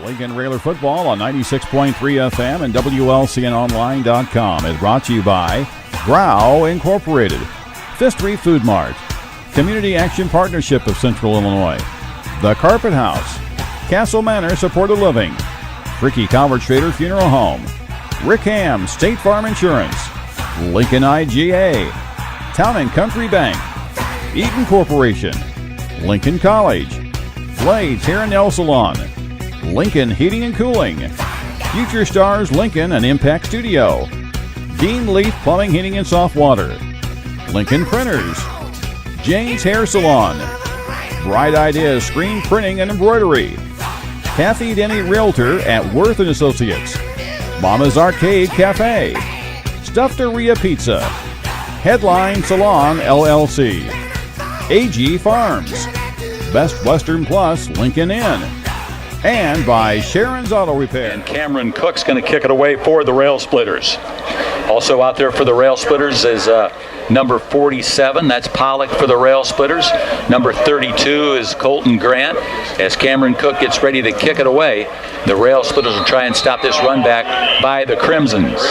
Lincoln Railer Football on 96.3 FM and WLCNonline.com is brought to you by Grau Incorporated, Fistry Food Mart, Community Action Partnership of Central Illinois, The Carpet House, Castle Manor Supported Living, Ricky Calvert Trader Funeral Home, Rick Ham State Farm Insurance, Lincoln IGA, Town and Country Bank, Eaton Corporation, Lincoln College, Blades Hair and Nail Salon, Lincoln Heating and Cooling, Future Stars Lincoln and Impact Studio, Dean Leaf Plumbing, Heating and Soft Water, Lincoln Printers, Jane's Hair Salon, Bright Ideas Screen Printing and Embroidery, Kathy Denny Realtor at Worth & Associates, Mama's Arcade Cafe, Stufferia Pizza, Headline Salon LLC, AG Farms, Best Western Plus Lincoln Inn, and by Sharon's Auto Repair. And Cameron Cook's going to kick it away for the Rail Splitters. Also out there for the Rail Splitters is number 47. That's Pollock for the Rail Splitters. Number 32 is Colton Grant. As Cameron Cook gets ready to kick it away, the Rail Splitters will try and stop this run back by the Crimsons.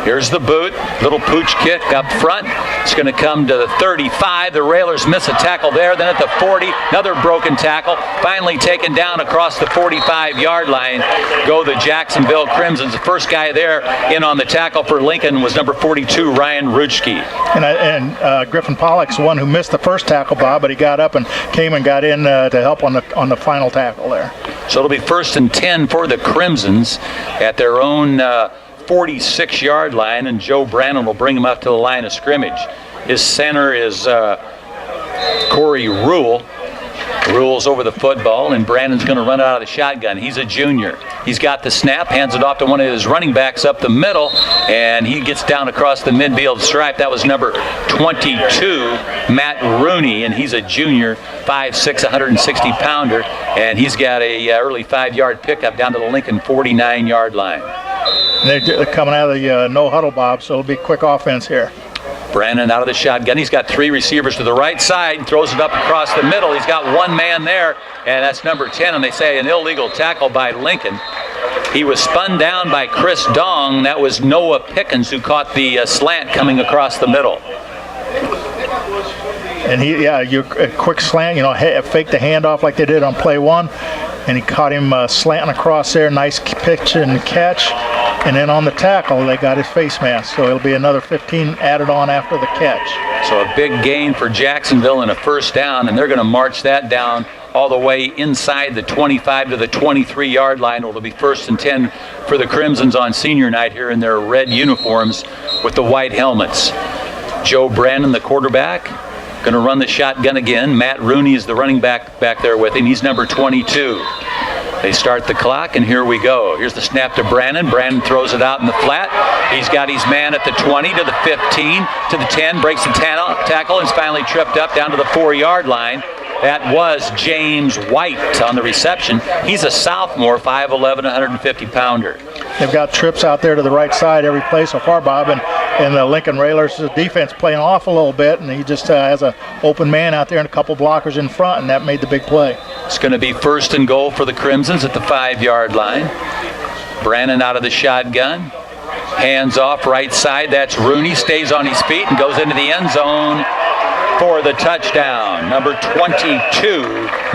Here's the boot, little pooch kick up front. It's going to come to the 35. The Railers miss a tackle there. Then at the 40, another broken tackle. Finally taken down across the 45-yard line. Go the Jacksonville Crimsons. The first guy there in on the tackle for Lincoln was number 42, Ryan Rutschke. And Griffin Pollock's the one who missed the first tackle, Bob, but he got up and came and got in to help on the final tackle there. So it'll be 1st and 10 for the Crimsons at their own 46-yard line, and Joe Brannon will bring him up to the line of scrimmage. His center is Corey Rule. Rule's over the football, and Brandon's going to run out of the shotgun. He's a junior. He's got the snap, hands it off to one of his running backs up the middle, and he gets down across the midfield stripe. That was number 22, Matt Rooney, and he's a junior, 5'6", 160-pounder, and he's got a early 5-yard pickup down to the Lincoln 49-yard line. They're coming out of the no-huddle, Bob, so it'll be quick offense here. Brandon out of the shotgun. He's got 3 receivers to the right side, throws it up across the middle. He's got one man there, and that's number 10, and they say an illegal tackle by Lincoln. He was spun down by Chris Dong. That was Noah Pickens who caught the slant coming across the middle. And a quick slant, fake the handoff like they did on play 1, and he caught him slanting across there. Nice pitch and catch. And then on the tackle, they got his face mask. So it'll be another 15 added on after the catch. So a big gain for Jacksonville and a first down, and they're going to march that down all the way inside the 25 to the 23-yard line. It'll be 1st and 10 for the Crimsons on senior night here in their red uniforms with the white helmets. Joe Brannon, the quarterback, going to run the shotgun again. Matt Rooney is the running back there with him. He's number 22. They start the clock, and here we go. Here's the snap to Brannon. Brannon throws it out in the flat. He's got his man at the 20 to the 15 to the 10, breaks the tackle, and is finally tripped up down to the 4-yard line. That was James White on the reception. He's a sophomore, 5'11", 150-pounder. They've got trips out there to the right side every play so far, Bob, and the Lincoln Railers' defense playing off a little bit, and he just has an open man out there and a couple blockers in front, and that made the big play. It's going to be 1st and goal for the Crimsons at the 5-yard line. Brannon out of the shotgun. Hands off right side. That's Rooney. Stays on his feet and goes into the end zone for the touchdown. Number 22,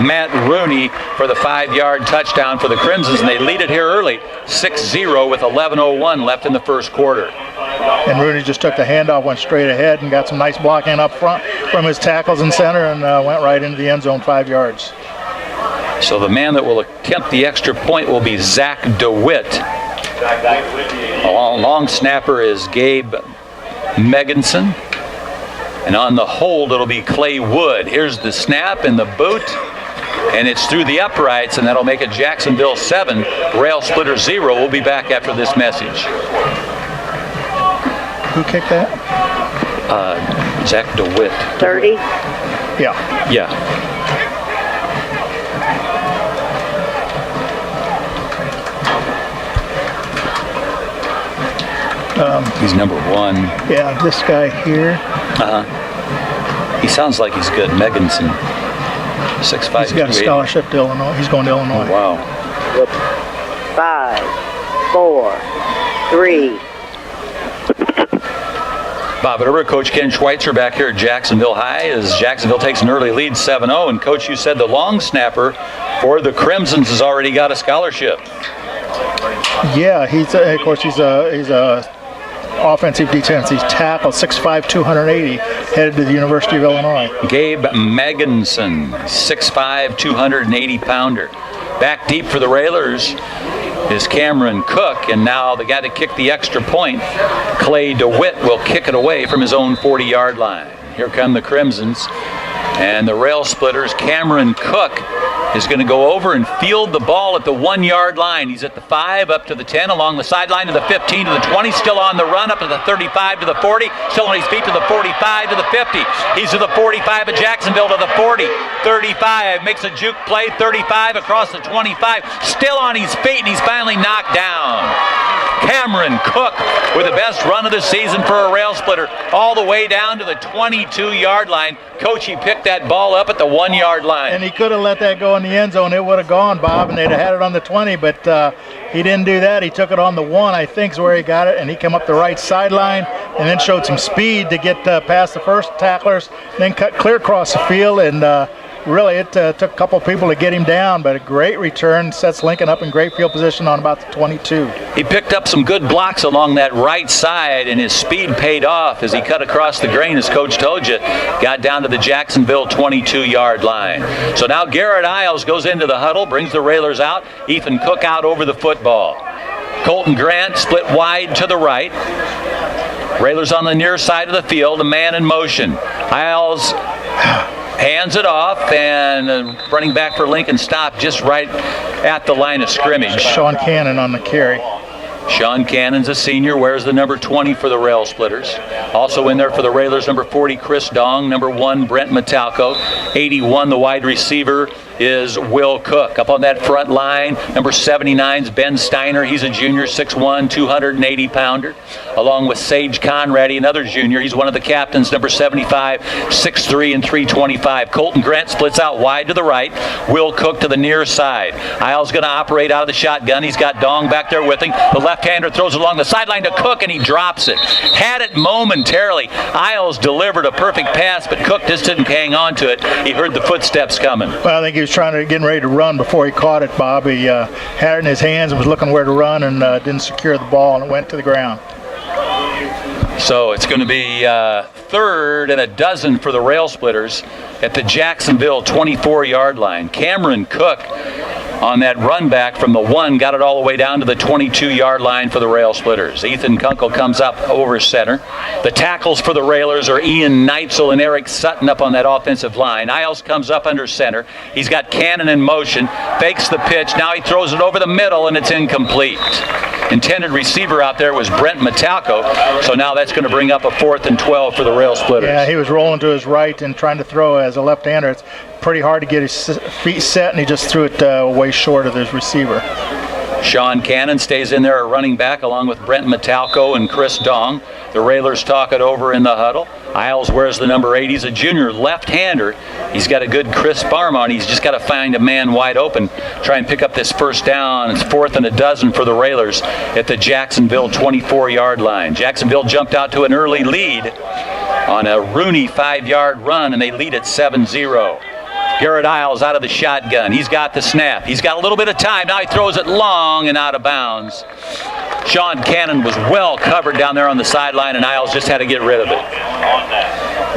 Matt Rooney, for the 5-yard touchdown for the Crimsons, and they lead it here early, 6-0 with 11:01 left in the first quarter. And Rooney just took the handoff, went straight ahead, and got some nice blocking up front from his tackles in center, and went right into the end zone, 5 yards. So the man that will attempt the extra point will be Zach DeWitt. A long snapper is Gabe Meganson. And on the hold, it'll be Clay Wood. Here's the snap and the boot. And it's through the uprights, and that'll make it Jacksonville 7, Rail Splitter 0. We'll be back after this message. Who kicked that? Zach DeWitt. 30? Yeah. He's number 1. Yeah, this guy here. He sounds like he's good, Meganson. 6'5". He's got a scholarship to Illinois. He's going to Illinois. Wow. 5, 4, 3. Bob Verderbrer, Coach Ken Schweitzer back here at Jacksonville High as Jacksonville takes an early lead 7-0. And Coach, you said the long snapper for the Crimsons has already got a scholarship. Yeah, he's a offensive defensive tackle, 6'5", 280, headed to the University of Illinois. Gabe Magginson, 6'5", 280-pounder. Back deep for the Railers is Cameron Cook, and now the guy that kicked the extra point, Clay DeWitt, will kick it away from his own 40-yard line. Here come the Crimsons, and the Rail Splitters. Cameron Cook is going to go over and field the ball at the 1-yard line. He's at the 5, up to the 10, along the sideline to the 15, to the 20, still on the run, up to the 35, to the 40, still on his feet to the 45, to the 50. He's to the 45 of Jacksonville, to the 40, 35, makes a juke play, 35 across the 25, still on his feet, and he's finally knocked down. Cameron Cook with the best run of the season for a Rail Splitter, all the way down to the 22-yard line. Coach, he picked that ball up at the 1-yard line. And he could have let that go in the end zone. It would have gone, Bob, and they'd have had it on the 20, but he didn't do that. He took it on the 1, I think is where he got it, and he came up the right sideline and then showed some speed to get past the first tacklers, then cut clear across the field, and really it took a couple people to get him down, but a great return, sets Lincoln up in great field position on about the 22. He picked up some good blocks along that right side, and his speed paid off as he cut across the grain, as Coach told you, got down to the Jacksonville 22-yard line. So now Garrett Isles goes into the huddle, brings the Railers out, Ethan Cook out over the football. Colton Grant split wide to the right. Railers on the near side of the field, a man in motion. Isles hands it off, and running back for Lincoln stopped just right at the line of scrimmage. Sean Cannon on the carry. Sean Cannon's a senior, wears the number 20 for the Rail Splitters. Also in there for the Railers, number 40, Chris Dong. Number 1, Brent Metalco. 81, the wide receiver, is Will Cook. Up on that front line, number 79's Ben Steiner. He's a junior, 6'1", 280-pounder. Along with Sage Conrady, another junior. He's one of the captains, number 75, 6'3", and 325. Colton Grant splits out wide to the right. Will Cook to the near side. Isles going to operate out of the shotgun. He's got Dong back there with him. The left-hander throws it along the sideline to Cook, and he drops it. Had it momentarily. Isles delivered a perfect pass, but Cook just didn't hang on to it. He heard the footsteps coming. Well, I think he was getting ready to run before he caught it, Bob. He had it in his hands and was looking where to run, and didn't secure the ball, and it went to the ground. So it's going to be 3rd and a dozen for the Rail Splitters at the Jacksonville 24-yard line. Cameron Cook on that run back from the 1 got it all the way down to the 22-yard line for the Rail Splitters. Ethan Kunkel comes up over center. The tackles for the Railers are Ian Neitzel and Eric Sutton up on that offensive line. Isles comes up under center. He's got Cannon in motion, fakes the pitch. Now he throws it over the middle, and it's incomplete. Intended receiver out there was Brent Metalco, so now that's going to bring up a 4th and 12 for the Rail Splitters. Yeah, he was rolling to his right and trying to throw as a left-hander. It's pretty hard to get his feet set, and he just threw it way short of his receiver. Sean Cannon stays in there at running back along with Brent Metalco and Chris Dong. The Railers talk it over in the huddle. Isles wears the number 8. He's a junior left-hander. He's got a good crisp arm on. He's just got to find a man wide open, try and pick up this first down. It's 4th and a dozen for the Railers at the Jacksonville 24-yard line. Jacksonville jumped out to an early lead on a Rooney 5-yard run, and they lead at 7-0. Garrett Isles out of the shotgun. He's got the snap. He's got a little bit of time. Now he throws it long and out of bounds. Sean Cannon was well covered down there on the sideline, and Isles just had to get rid of it.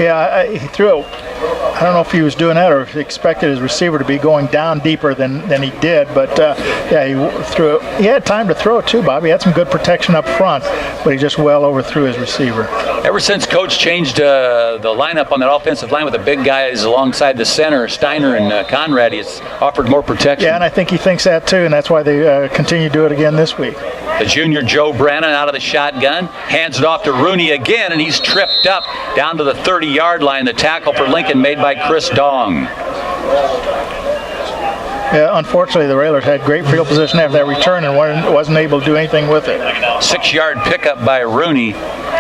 Yeah, he threw it. I don't know if he was doing that or if he expected his receiver to be going down deeper than he did, but yeah, he threw it. He had time to throw it too, Bob. He had some good protection up front, but he just well overthrew his receiver. Ever since Coach changed the lineup on that offensive line with the big guys alongside the center, Steiner and Conrad, he's offered more protection. Yeah, and I think he thinks that too, and that's why they continue to do it again this week. The junior Joe Brannon out of the shotgun, hands it off to Rooney again, and he's tripped up down to the 30-yard line. The tackle for Lincoln made by Chris Dong. Yeah, unfortunately, the Railers had great field position after that return and wasn't able to do anything with it. 6-yard pickup by Rooney.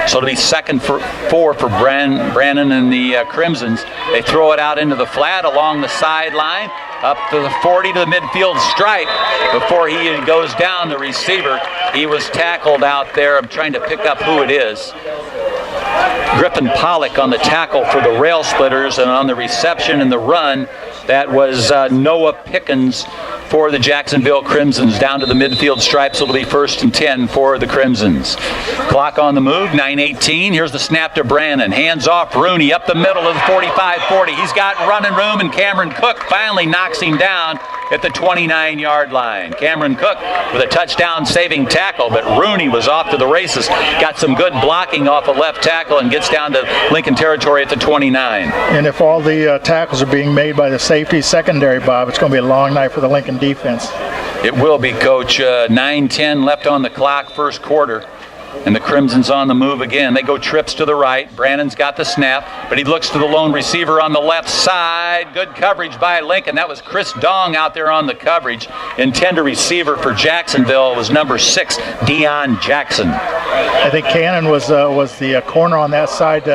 So it'll be 2nd for 4 for Brannon and the Crimsons. They throw it out into the flat along the sideline, up to the 40 to the midfield stripe. Before he goes down, the receiver, he was tackled out there. I'm trying to pick up who it is. Griffin Pollock on the tackle for the Rail Splitters, and on the reception and the run, that was Noah Pickens for the Jacksonville Crimsons down to the midfield stripes. It'll be 1st and 10 for the Crimsons. Clock on the move, 9:18. Here's the snap to Brannon. Hands off Rooney up the middle of the 45-40. He's got running room, and Cameron Cook finally knocks him down at the 29-yard line. Cameron Cook with a touchdown-saving tackle, but Rooney was off to the races. Got some good blocking off a left tackle and gets down to Lincoln territory at the 29. And if all the tackles are being made by the safety secondary, Bob, it's going to be a long night for the Lincoln defense. It will be, Coach. 9:10 left on the clock, first quarter. And the Crimsons on the move again. They go trips to the right. Brannon's got the snap, but he looks to the lone receiver on the left side. Good coverage by Lincoln. That was Chris Dong out there on the coverage. Intended receiver for Jacksonville was number 6, Deion Jackson. I think Cannon was the corner on that side,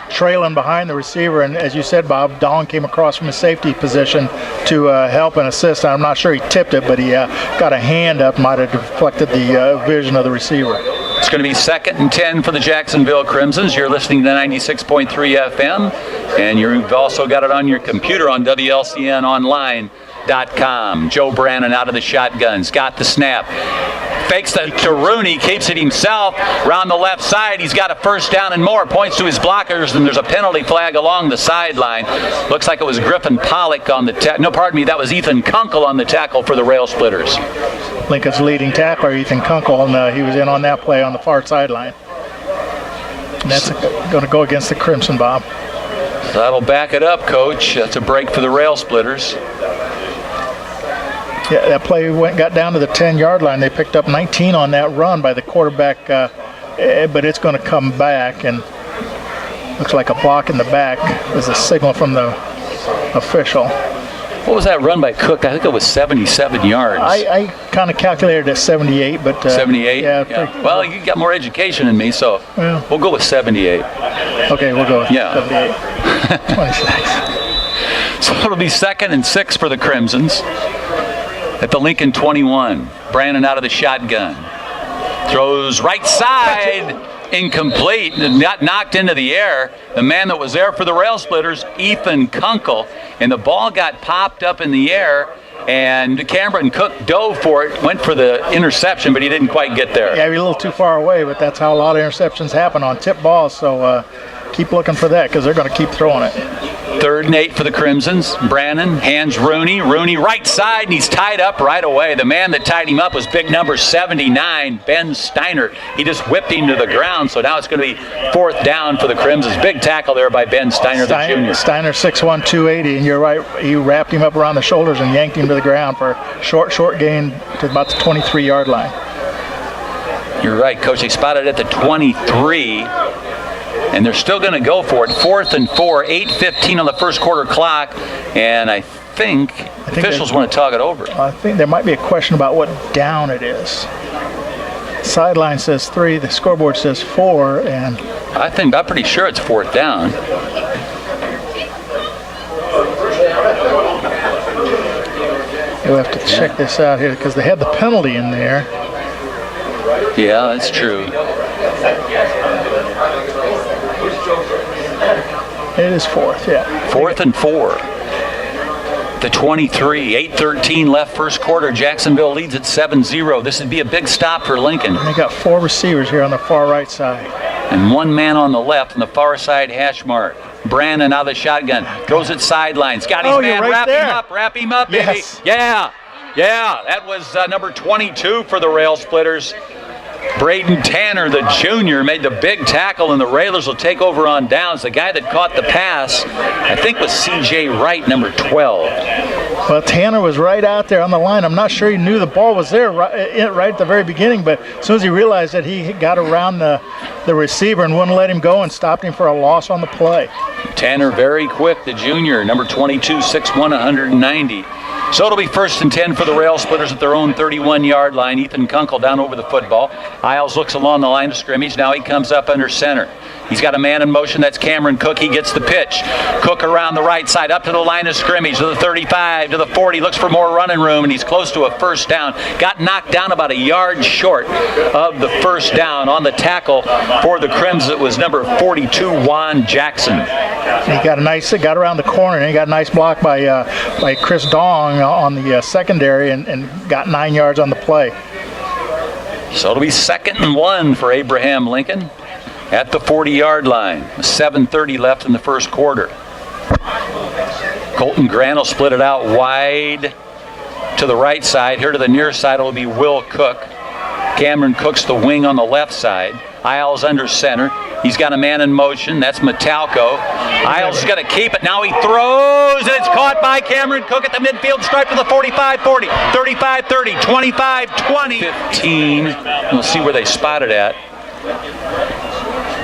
trailing behind the receiver. And as you said, Bob, Dong came across from a safety position to help and assist. I'm not sure he tipped it, but he got a hand up, might have deflected the vision of the receiver. It's going to be 2nd and 10 for the Jacksonville Crimsons. You're listening to 96.3 FM, and you've also got it on your computer on WLCNonline.com. Joe Brannon out of the shotguns, got the snap. Fakes it to Rooney, keeps it himself. Around the left side, he's got a 1st down and more. Points to his blockers, and there's a penalty flag along the sideline. Looks like it was Griffin Pollock on the that was Ethan Kunkel on the tackle for the Rail Splitters. Lincoln's leading tackler, Ethan Kunkel, and he was in on that play on the far sideline. And that's going to go against the Crimson, Bob. So that'll back it up, Coach. That's a break for the Rail Splitters. Yeah, that play got down to the 10-yard line. They picked up 19 on that run by the quarterback, but it's going to come back, and looks like a block in the back is a signal from the official. What was that run by Cook? I think it was 77 yards. I kind of calculated at 78, but 78? Yeah. Well, you got more education than me, so we'll go with 78. Okay, we'll go with 78. 26. So it'll be 2nd and 6 for the Crimsons at the Lincoln 21. Brannon out of the shotgun. Throws right side. Incomplete. Got knocked into the air. The man that was there for the Rail Splitters, Ethan Kunkel. And the ball got popped up in the air. And Cameron Cook dove for it, went for the interception, but he didn't quite get there. Yeah, he was a little too far away, but that's how a lot of interceptions happen on tip balls. So keep looking for that because they're going to keep throwing it. 3rd and 8 for the Crimsons. Brannon hands Rooney. Rooney right side, and he's tied up right away. The man that tied him up was big number 79, Ben Steiner. He just whipped him to the ground, so now it's going to be 4th down for the Crimsons. Big tackle there by Ben Steiner, the junior. Steiner 6'1", 280, and you're right. He wrapped him up around the shoulders and yanked him to the ground for a short gain to about the 23-yard line. You're right, Coach. They spotted at the 23. And they're still going to go for it. 4th and 4, 8:15 on the first quarter clock. And I think officials want to talk it over. I think there might be a question about what down it is. Sideline says 3, the scoreboard says 4, and I'm pretty sure it's 4th down. You'll have to check this out here because they had the penalty in there. Yeah, that's true. It is 4th, yeah. 4th and 4. The 23, 8:13 left first quarter. Jacksonville leads at 7-0. This would be a big stop for Lincoln. They got 4 receivers here on the far right side. And 1 man on the left on the far side hash mark. Brannon out of the shotgun. Throws it sidelines. Got his man. Right Wrap him up, baby. Yes. Yeah. That was number 22 for the Rail Splitters. Braden Tanner, the junior, made the big tackle, and the Railers will take over on downs. The guy that caught the pass, I think, was C.J. Wright, number 12. Well, Tanner was right out there on the line. I'm not sure he knew the ball was there right at the very beginning, but as soon as he realized that, he got around the receiver and wouldn't let him go and stopped him for a loss on the play. Tanner very quick, the junior, number 22, 6'1", 190. So it'll be 1st and 10 for the Rail Splitters at their own 31-yard line. Ethan Kunkel down over the football. Isles looks along the line of scrimmage. Now he comes up under center. He's got a man in motion. That's Cameron Cook. He gets the pitch. Cook around the right side, up to the line of scrimmage, to the 35, to the 40. Looks for more running room, and he's close to a first down. Got knocked down about a yard short of the first down. On the tackle for the Crimsons, it was number 42, Juan Jackson. He got around the corner, and he got a nice block by Chris Dong on the secondary, and got 9 yards on the play. So it'll be 2nd and 1 for Abraham Lincoln at the 40-yard line. 7:30 left in the first quarter. Colton Grant will split it out wide to the right side. Here to the near side will be Will Cook. Cameron Cook's the wing on the left side. Isles under center. He's got a man in motion. That's Metalco. Isles has got to keep it. Now he throws, and it's caught by Cameron Cook at the midfield stripe to the 45-40, 35-30, 25-20, 15. We'll see where they spot it at.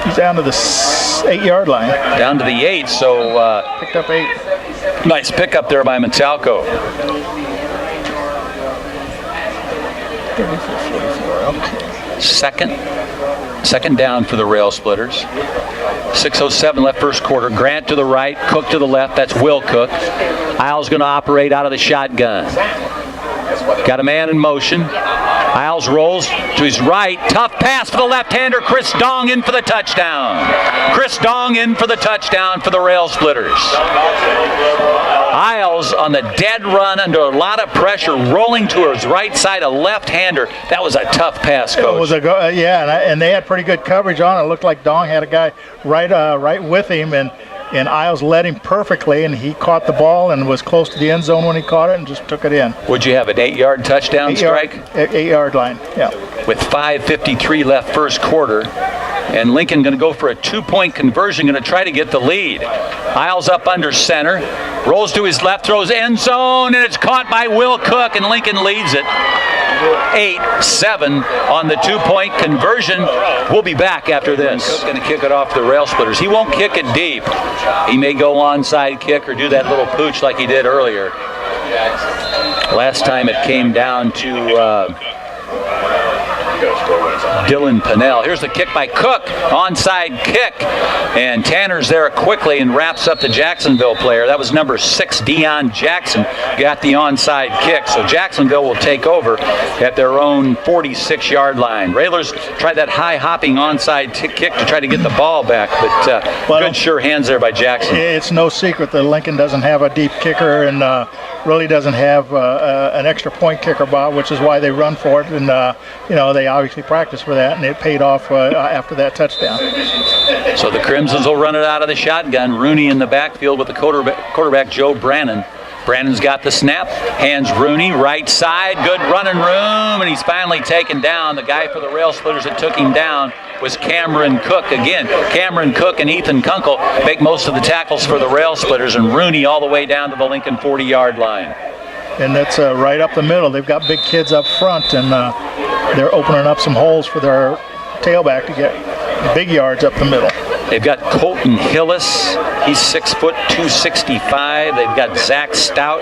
He's down to the 8-yard line. Down to the 8, so picked up 8. Nice pickup there by Metalco. 34-44, okay. Second down for the Rail Splitters. 6:07 left first quarter. Grant to the right, Cook to the left. That's Will Cook. Isles going to operate out of the shotgun. Got a man in motion. Isles rolls to his right. Tough pass for the left-hander. Chris Dong in for the touchdown. Chris Dong in for the touchdown for the Rail Splitters. Isles on the dead run under a lot of pressure, rolling to his right side, a left-hander. That was a tough pass, Coach. It was and they had pretty good coverage on it. It looked like Dong had a guy right with him, and Isles led him perfectly, and he caught the ball and was close to the end zone when he caught it and just took it in. Would you have an 8-yard touchdown strike? 8-yard line, yeah. With 5:53 left first quarter, and Lincoln going to go for a 2-point conversion, going to try to get the lead. Isles up under center, rolls to his left, throws end zone, and it's caught by Will Cook, and Lincoln leads it 8-7 on the 2-point conversion. We'll be back after this. Cook's going to kick it off the Rail Splitters. He won't kick it deep. He may go onside kick or do that little pooch like he did earlier. Last time it came down to Dylan Pinnell. Here's the kick by Cook, onside kick, and Tanner's there quickly and wraps up the Jacksonville player. That was number 6, Deion Jackson, got the onside kick. So Jacksonville will take over at their own 46-yard line. Railers tried that high-hopping onside kick to try to get the ball back, but good sure hands there by Jackson. It's no secret that Lincoln doesn't have a deep kicker and really doesn't have an extra point kicker, Bob, which is why they run for it, and they obviously practice for that, and it paid off after that touchdown. So the Crimsons will run it out of the shotgun. Rooney in the backfield with the quarterback Joe Brannon. Brannon's got the snap, hands Rooney, right side, good running room, and he's finally taken down. The guy for the Rail Splitters that took him down was Cameron Cook. Again, Cameron Cook and Ethan Kunkel make most of the tackles for the Rail Splitters, and Rooney all the way down to the Lincoln 40-yard line. And that's right up the middle. They've got big kids up front, and they're opening up some holes for their tailback to get big yards up the middle. They've got Colton Hillis. He's 6 foot 265. They've got Zach Stout.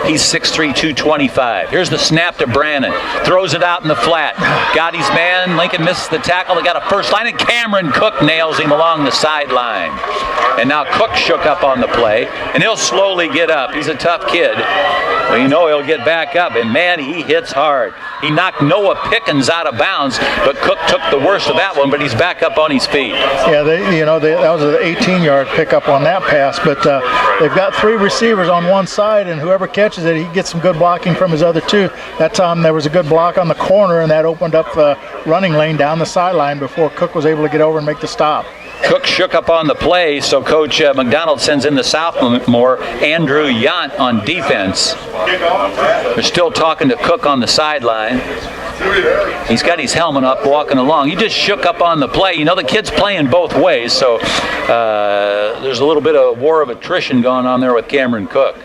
He's 6'3", 225. Here's the snap to Brannon. Throws it out in the flat. Got his man. Lincoln misses the tackle. They got a first line, and Cameron Cook nails him along the sideline. And now Cook shook up on the play, and he'll slowly get up. He's a tough kid. Well, he'll get back up, and man, he hits hard. He knocked Noah Pickens out of bounds, but Cook took the worst of that one, but he's back up on his feet. Yeah, that was an 18-yard pickup on that pass, but they've got 3 receivers on one side, and whoever catches it, he gets some good blocking from his other 2. That time there was a good block on the corner, and that opened up the running lane down the sideline before Cook was able to get over and make the stop. Cook shook up on the play, so Coach McDonald sends in the sophomore Andrew Yant on defense. They're still talking to Cook on the sideline. He's got his helmet up walking along. He just shook up on the play. The kid's playing both ways, so there's a little bit of war of attrition going on there with Cameron Cook.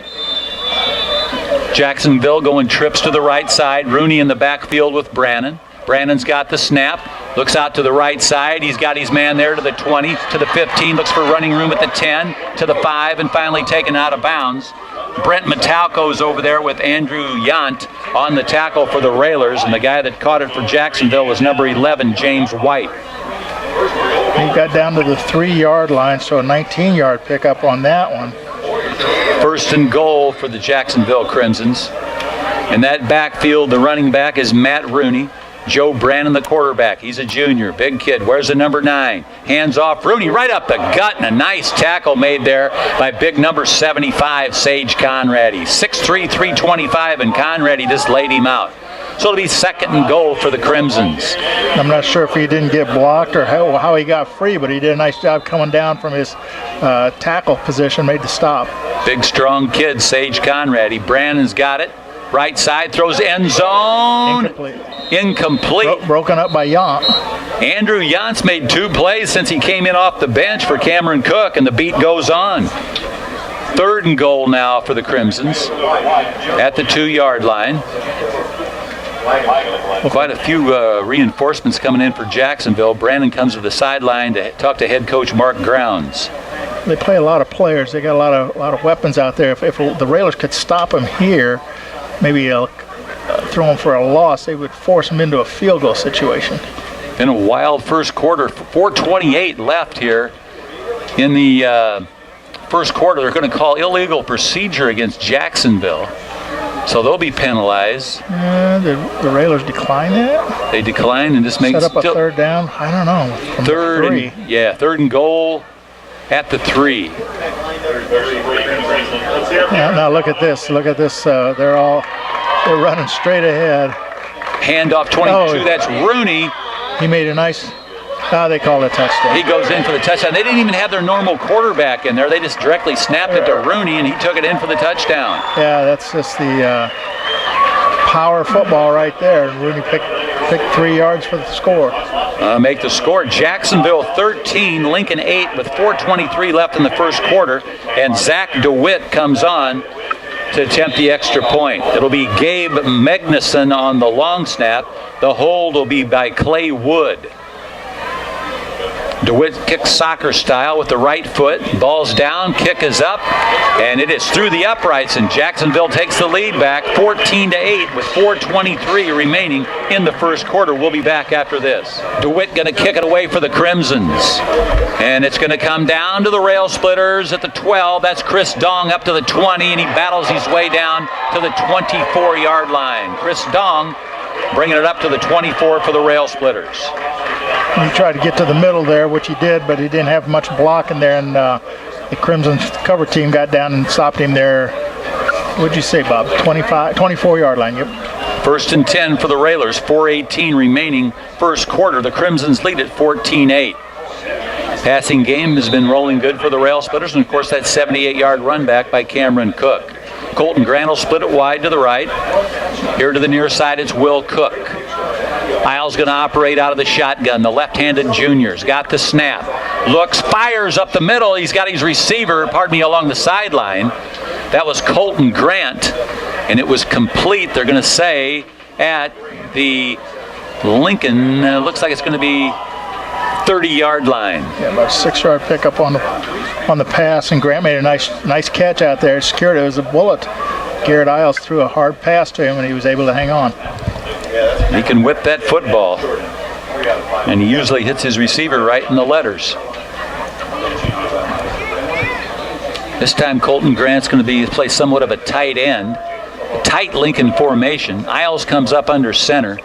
Jacksonville going trips to the right side. Rooney in the backfield with Brannon. Brannon's got the snap, looks out to the right side. He's got his man there to the 20, to the 15, looks for running room at the 10, to the 5, and finally taken out of bounds Brent Metalco's over there with Andrew Yant on the tackle for the Railers, and the guy that caught it for Jacksonville was number 11, James White. He got down to the 3-yard line, so a 19-yard pickup on that one. First and goal for the Jacksonville Crimsons. In that backfield, the running back is Matt Rooney. Joe Brannon, the quarterback. He's a junior, big kid. Where's the number 9? Hands off Rooney right up the gut, and a nice tackle made there by big number 75, Sage Conradi. 6'3", 325, and Conradi just laid him out. So it'll be second and goal for the Crimsons. I'm not sure if he didn't get blocked or how he got free, but he did a nice job coming down from his tackle position, made the stop. Big, strong kid, Sage Conradi. Brannon's got it. Right side, throws end zone. Incomplete. Broken up by Yant. Andrew Yant's made 2 plays since he came in off the bench for Cameron Cook, and the beat goes on. Third and goal now for the Crimsons at the 2-yard line. Quite a few reinforcements coming in for Jacksonville. Brandon comes to the sideline to talk to head coach Mark Grounds. They play a lot of players. They got a lot of weapons out there. If the Railers could stop them here, maybe throw them for a loss, they would force them into a field goal situation. Been a wild first quarter. 4:28 left here in the first quarter. They're going to call illegal procedure against Jacksonville, so they'll be penalized. The Railers decline that? They decline and just make set up a third down. I don't know. From third, the 3. Third and goal at the 3. Now look at this. Look at this. They're running straight ahead. Handoff 22. Oh, that's Rooney. He made a nice. They call it a touchdown. He goes in for the touchdown. They didn't even have their normal quarterback in there. They just directly snapped it to Rooney, and he took it in for the touchdown. Yeah, that's just the power football right there. Rooney picked 3 yards for the score. Make the score. Jacksonville 13, Lincoln 8 with 4:23 left in the first quarter, and Zach DeWitt comes on to attempt the extra point. It'll be Gabe Magnuson on the long snap. The hold will be by Clay Wood. DeWitt kicks soccer style with the right foot. Ball's down, kick is up, and it is through the uprights, and Jacksonville takes the lead back 14-8 with 4:23 remaining in the first quarter. We'll be back after this. DeWitt going to kick it away for the Crimsons, and it's going to come down to the Rail Splitters at the 12. That's Chris Dong up to the 20, and he battles his way down to the 24-yard line. Chris Dong bringing it up to the 24 for the Rail Splitters. He tried to get to the middle there, which he did, but he didn't have much block in there, and the Crimson cover team got down and stopped him there. What'd you say, Bob? 24-yard line, yep. First and 10 for the Railers, 4:18 remaining first quarter. The Crimsons lead at 14-8. Passing game has been rolling good for the Rail Splitters, and of course that 78-yard run back by Cameron Cook. Colton Grant will split it wide to the right. Here to the near side, it's Will Cook. Isles going to operate out of the shotgun. The left-handed junior's got the snap. Looks, fires up the middle. He's got his receiver, along the sideline. That was Colton Grant, and it was complete, they're going to say, at the Lincoln. Looks like it's going to be 30-yard line. Yeah, about a 6-yard pickup on the pass, and Grant made a nice catch out there. Secured it. It was a bullet. Garrett Isles threw a hard pass to him, and he was able to hang on. He can whip that football, and he usually hits his receiver right in the letters. This time Colton Grant's going to play somewhat of a tight end, a tight Lincoln formation. Isles comes up under center.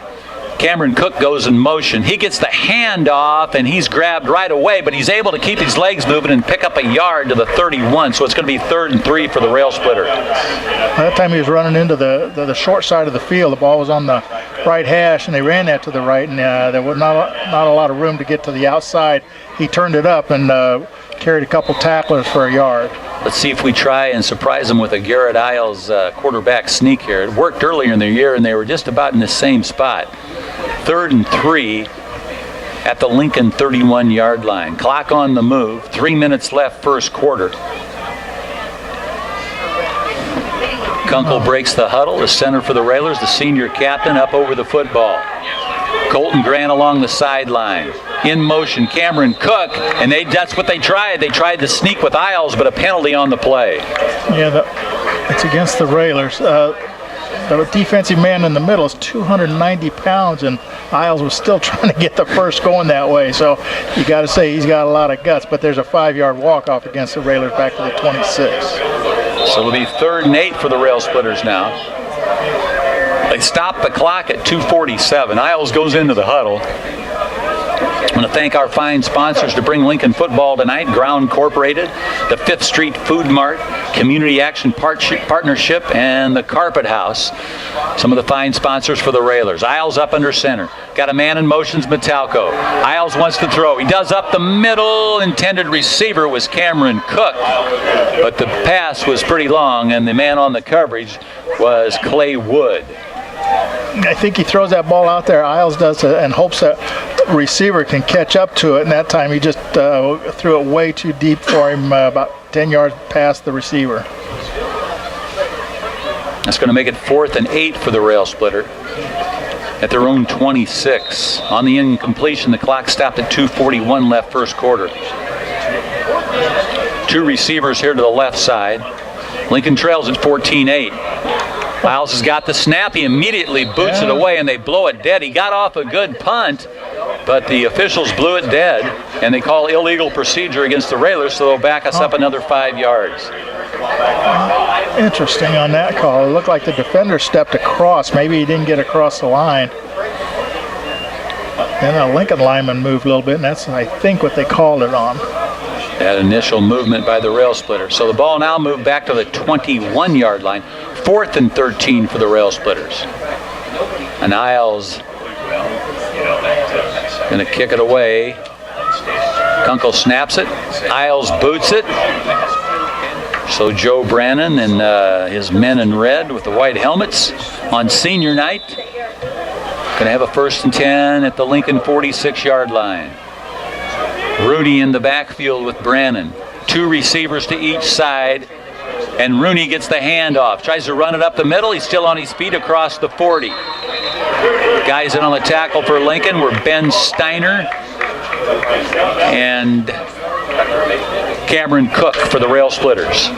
Cameron Cook goes in motion. He gets the handoff, and he's grabbed right away, but he's able to keep his legs moving and pick up a yard to the 31, so it's going to be 3rd and 3 for the Rail Splitter. That time he was running into the short side of the field. The ball was on the right hash, and they ran that to the right, and there was not a lot of room to get to the outside. He turned it up and carried a couple tacklers for a yard. Let's see if we try and surprise them with a Garrett Isles quarterback sneak here. It worked earlier in the year, and they were just about in the same spot. 3rd and 3 at the Lincoln 31-yard line. Clock on the move. 3 minutes left first quarter. Kunkel breaks the huddle. The center for the Railers, the senior captain, up over the football. Colton Grant along the sideline. in motion, Cameron Cook, and that's what they tried. They tried to sneak with Isles, but a penalty on the play. Yeah, it's against the Railers. The defensive man in the middle is 290 pounds, and Isles was still trying to get the first going that way. So you got to say he's got a lot of guts, but there's a 5-yard walk-off against the Railers back to the 26. So it'll be 3rd and 8 for the Rail Splitters now. They stop the clock at 2:47. Isles goes into the huddle. I want to thank our fine sponsors to bring Lincoln football tonight: Ground Incorporated, the 5th Street Food Mart, Community Action Partnership, and the Carpet House. Some of the fine sponsors for the Railers. Isles up under center. Got a man in motions, Metalco. Isles wants to throw. He does up the middle. Intended receiver was Cameron Cook, but the pass was pretty long, and the man on the coverage was Clay Wood. I think he throws that ball out there, Isles does, and hopes that receiver can catch up to it, and that time he just threw it way too deep for him, about 10 yards past the receiver. That's going to make it 4th and 8 for the Rail Splitter at their own 26. On the incompletion, the clock stopped at 2:41 left first quarter. 2 receivers here to the left side. Lincoln trails at 14-8. Isles has got the snap. He immediately boots it away, and they blow it dead. He got off a good punt, but the officials blew it dead, and they call illegal procedure against the Railers, so they'll back us up another 5 yards. Interesting on that call. It looked like the defender stepped across. Maybe he didn't get across the line. Then a Lincoln lineman moved a little bit, and that's, I think, what they called it on. That initial movement by the Rail Splitter. So the ball now moved back to the 21-yard line. 4th and 13 for the Rail Splitters. And Isles going to kick it away. Kunkel snaps it. Isles boots it. So Joe Brannon and his men in red with the white helmets on senior night going to have a 1st and 10 at the Lincoln 46-yard line. Rooney in the backfield with Brannon. 2 receivers to each side. And Rooney gets the handoff. Tries to run it up the middle. He's still on his feet across the 40. Guys in on the tackle for Lincoln were Ben Steiner and Cameron Cook for the Rail Splitters.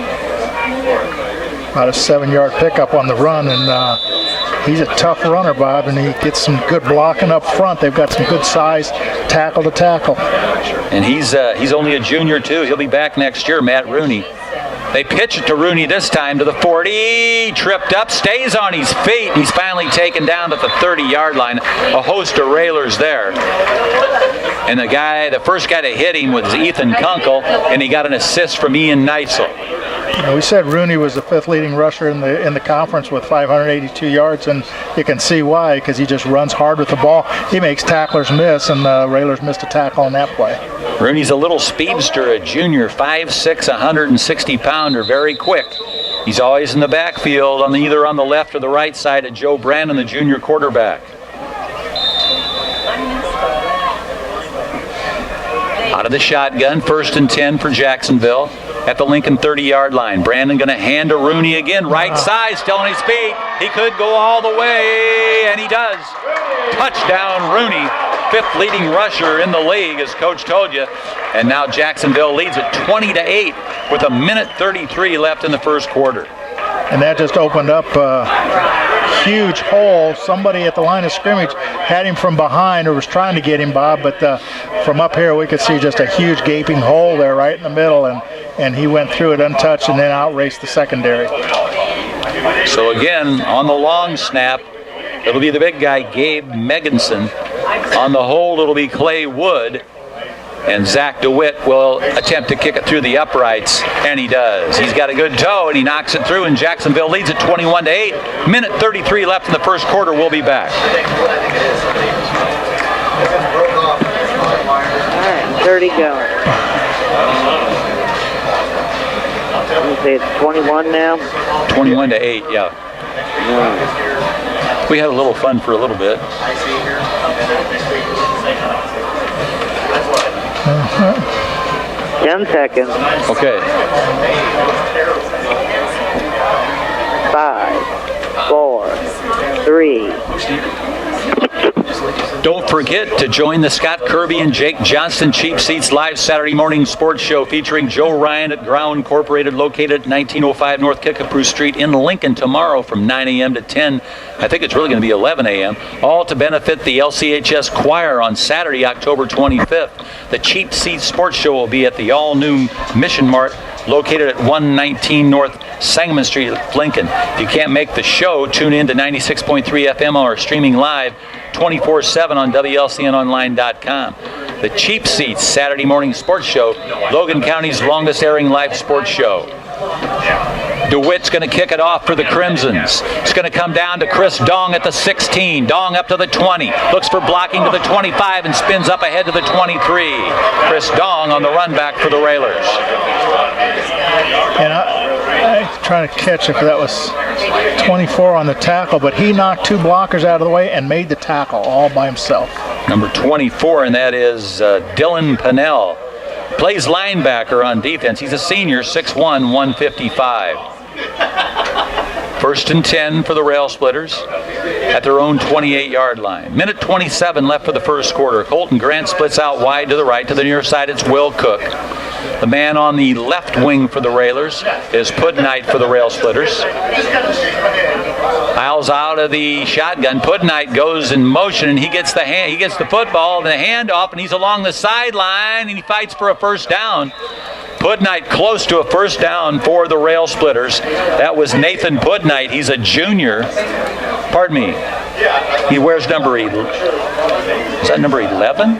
About a 7-yard pickup on the run, and he's a tough runner, Bob, and he gets some good blocking up front. They've got some good size tackle to tackle. And he's only a junior too. He'll be back next year, Matt Rooney. They pitch it to Rooney this time to the 40. Tripped up, stays on his feet. He's finally taken down at the 30-yard line. A host of Railers there. And the first guy to hit him was Ethan Kunkel, and he got an assist from Ian Neitzel. We said Rooney was the 5th leading rusher in the conference with 582 yards, and you can see why, because he just runs hard with the ball. He makes tacklers miss, and the Railers missed a tackle on that play. Rooney's a little speedster, a junior, 5'6", 160-pounder, very quick. He's always in the backfield, either on the left or the right side of Joe Brannon, the junior quarterback. Out of the shotgun, 1st and 10 for Jacksonville at the Lincoln 30-yard line. Brandon going to hand to Rooney again, right side, still on his feet. He could go all the way, and he does. Touchdown, Rooney, 5th leading rusher in the league, as Coach told you. And now Jacksonville leads at 20-8 with 1:33 left in the first quarter. And that just opened up a huge hole. Somebody at the line of scrimmage had him from behind or was trying to get him, Bob, but from up here we could see just a huge gaping hole there right in the middle, and he went through it untouched and then outraced the secondary. So again, on the long snap, it'll be the big guy, Gabe Meganson. On the hold, it'll be Clay Wood. And Zach DeWitt will attempt to kick it through the uprights, and he does. He's got a good toe, and he knocks it through, and Jacksonville leads at 21-8. 1:33 left in the first quarter. We'll be back. All right, 30 going. You say it's 21 now? 21-8, yeah. We had a little fun for a little bit. 10 seconds. Okay. 5, 4, 3. Don't forget to join the Scott Kirby and Jake Johnston Cheap Seats live Saturday morning sports show featuring Joe Ryan at Grau Incorporated, located at 1905 North Kickapoo Street in Lincoln tomorrow from 9 a.m. to 10. I think it's really going to be 11 a.m. All to benefit the LCHS Choir on Saturday, October 25th. The Cheap Seats sports show will be at the all-new Mission Mart, located at 119 North Sangamon Street, Lincoln. If you can't make the show, tune in to 96.3 FM or streaming live 24/7 on WLCNonline.com. The Cheap Seats Saturday morning sports show, Logan County's longest airing live sports show. DeWitt's going to kick it off for the Crimsons. It's going to come down to Chris Dong at the 16. Dong up to the 20. Looks for blocking to the 25 and spins up ahead to the 23. Chris Dong on the run back for the Railers. And I trying to catch if that was 24 on the tackle, but he knocked two blockers out of the way and made the tackle all by himself. Number 24, and that is Dylan Pennell. Plays linebacker on defense. He's a senior, 6'1", 155. 1st and 10 for the Rail Splitters at their own 28-yard line. Minute 27 left for the first quarter. Colton Grant splits out wide to the right. To the near side, it's Will Cook. The man on the left wing for the Railers is Pudnight for the Rail Splitters. Isles out of the shotgun. Pudnight goes in motion, and he gets the football, the handoff, and he's along the sideline, and he fights for a first down. Pudnight close to a first down for the Rail Splitters. That was Nathan Pudnight. He's a junior. Pardon me. He wears number 8. Is that number 11?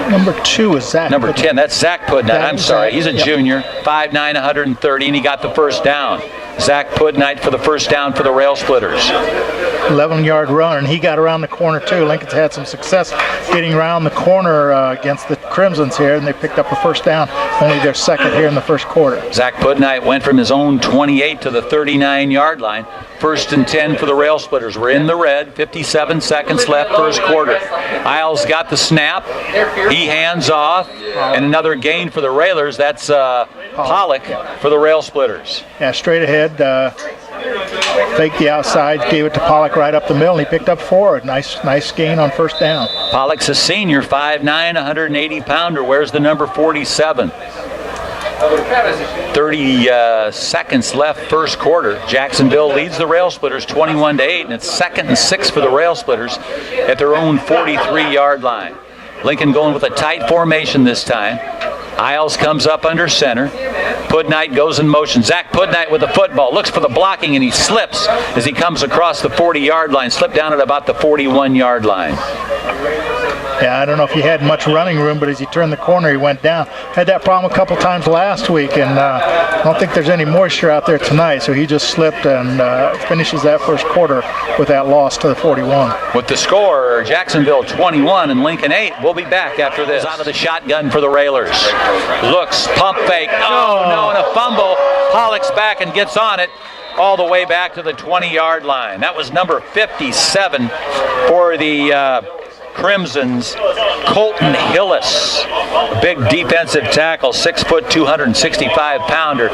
Number 2 is Zach. Number 10. That's Zach Pudnight. I'm sorry. He's a junior. 5'9", 130, and he got the first down. Zach Pudnight for the first down for the Rail Splitters. 11-yard run, and he got around the corner too. Lincoln's had some success getting around the corner against the Crimsons here, and they picked up a first down, only their second here in the first quarter. Zach Pudnight went from his own 28 to the 39-yard line. 1st and 10 for the Rail Splitters. We're in the red. 57 seconds left first quarter. Isles got the snap. He hands off, and another gain for the Railers. That's Pollock for the Rail Splitters. Yeah, straight ahead. Faked the outside, gave it to Pollock right up the middle, and he picked up 4. Nice gain on first down. Pollock's a senior, 5'9", 180-pounder. Wears the number 47. 30 seconds left first quarter. Jacksonville leads the Rail Splitters 21-8, and it's 2nd and 6 for the Rail Splitters at their own 43-yard line. Lincoln going with a tight formation this time. Isles comes up under center. Pudnight goes in motion. Zach Pudnight with the football. Looks for the blocking, and he slips as he comes across the 40-yard line. Slipped down at about the 41-yard line. Yeah, I don't know if he had much running room, but as he turned the corner, he went down. Had that problem a couple times last week, and I don't think there's any moisture out there tonight, so he just slipped and finishes that first quarter with that loss to the 41. With the score, Jacksonville 21 and Lincoln 8. We'll be back after this. Out of the shotgun for the Railers. Looks, pump fake. Oh, no, and a fumble. Pollock's back and gets on it all the way back to the 20-yard line. That was number 57 for the Crimsons, Colton Hillis, a big defensive tackle, 6 foot, 265-pounder.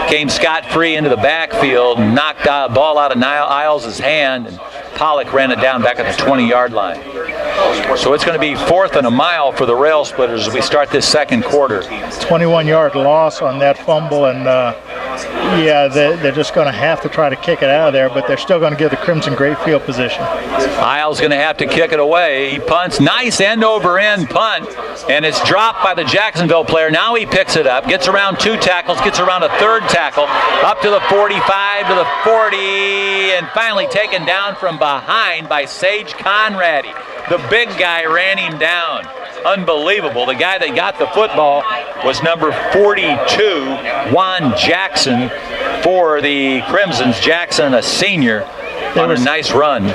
Came scot-free into the backfield, knocked the ball out of Isles' hand, and Pollock ran it down back at the 20-yard line. So it's going to be 4th and a mile for the Rail Splitters as we start this second quarter. 21-yard loss on that fumble, and yeah, they're just going to have to try to kick it out of there, but they're still going to give the Crimson great field position. Isles going to have to kick it away. He punts. Nice end-over-end punt, and it's dropped by the Jacksonville player. Now he picks it up, gets around 2 tackles, gets around a 3rd tackle, up to the 45, to the 40, and finally taken down from behind by Sage Conradi. The big guy ran him down. Unbelievable. The guy that got the football was number 42, Juan Jackson, for the Crimsons. Jackson, a senior, on a nice run.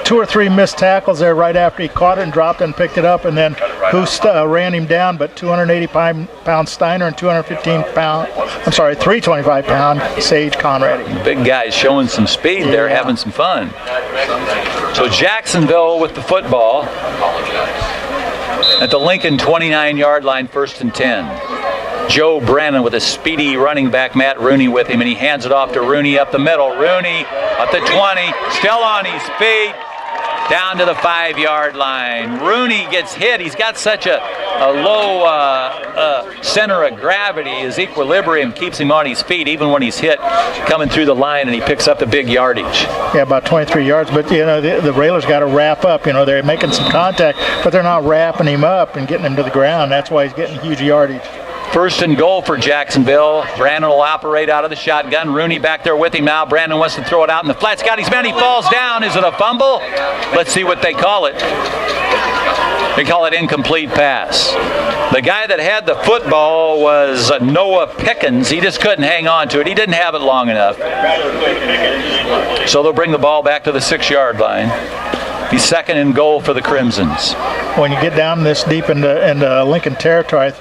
2 or 3 missed tackles there right after he caught it and dropped it and picked it up, and then Hoos ran him down, but 280-pound Steiner and 325-pound Sage Conradi. The big guy's showing some speed there, having some fun. So Jacksonville with the football at the Lincoln 29-yard line, 1st and 10. Joe Brannon with a speedy running back, Matt Rooney, with him, and he hands it off to Rooney up the middle. Rooney at the 20, still on his feet. down to the 5-yard line. Rooney gets hit. He's got such a low center of gravity. His equilibrium keeps him on his feet even when he's hit coming through the line, and he picks up the big yardage. Yeah, about 23 yards. But, the Railers got to wrap up. They're making some contact, but they're not wrapping him up and getting him to the ground. That's why he's getting huge yardage. 1st and goal for Jacksonville. Brandon will operate out of the shotgun. Rooney back there with him now. Brandon wants to throw it out in the flats. Got his man. He falls down. Is it a fumble? Let's see what they call it. They call it incomplete pass. The guy that had the football was Noah Pickens. He just couldn't hang on to it. He didn't have it long enough. So they'll bring the ball back to the 6-yard line. Be 2nd and goal for the Crimsons. When you get down this deep into Lincoln territory,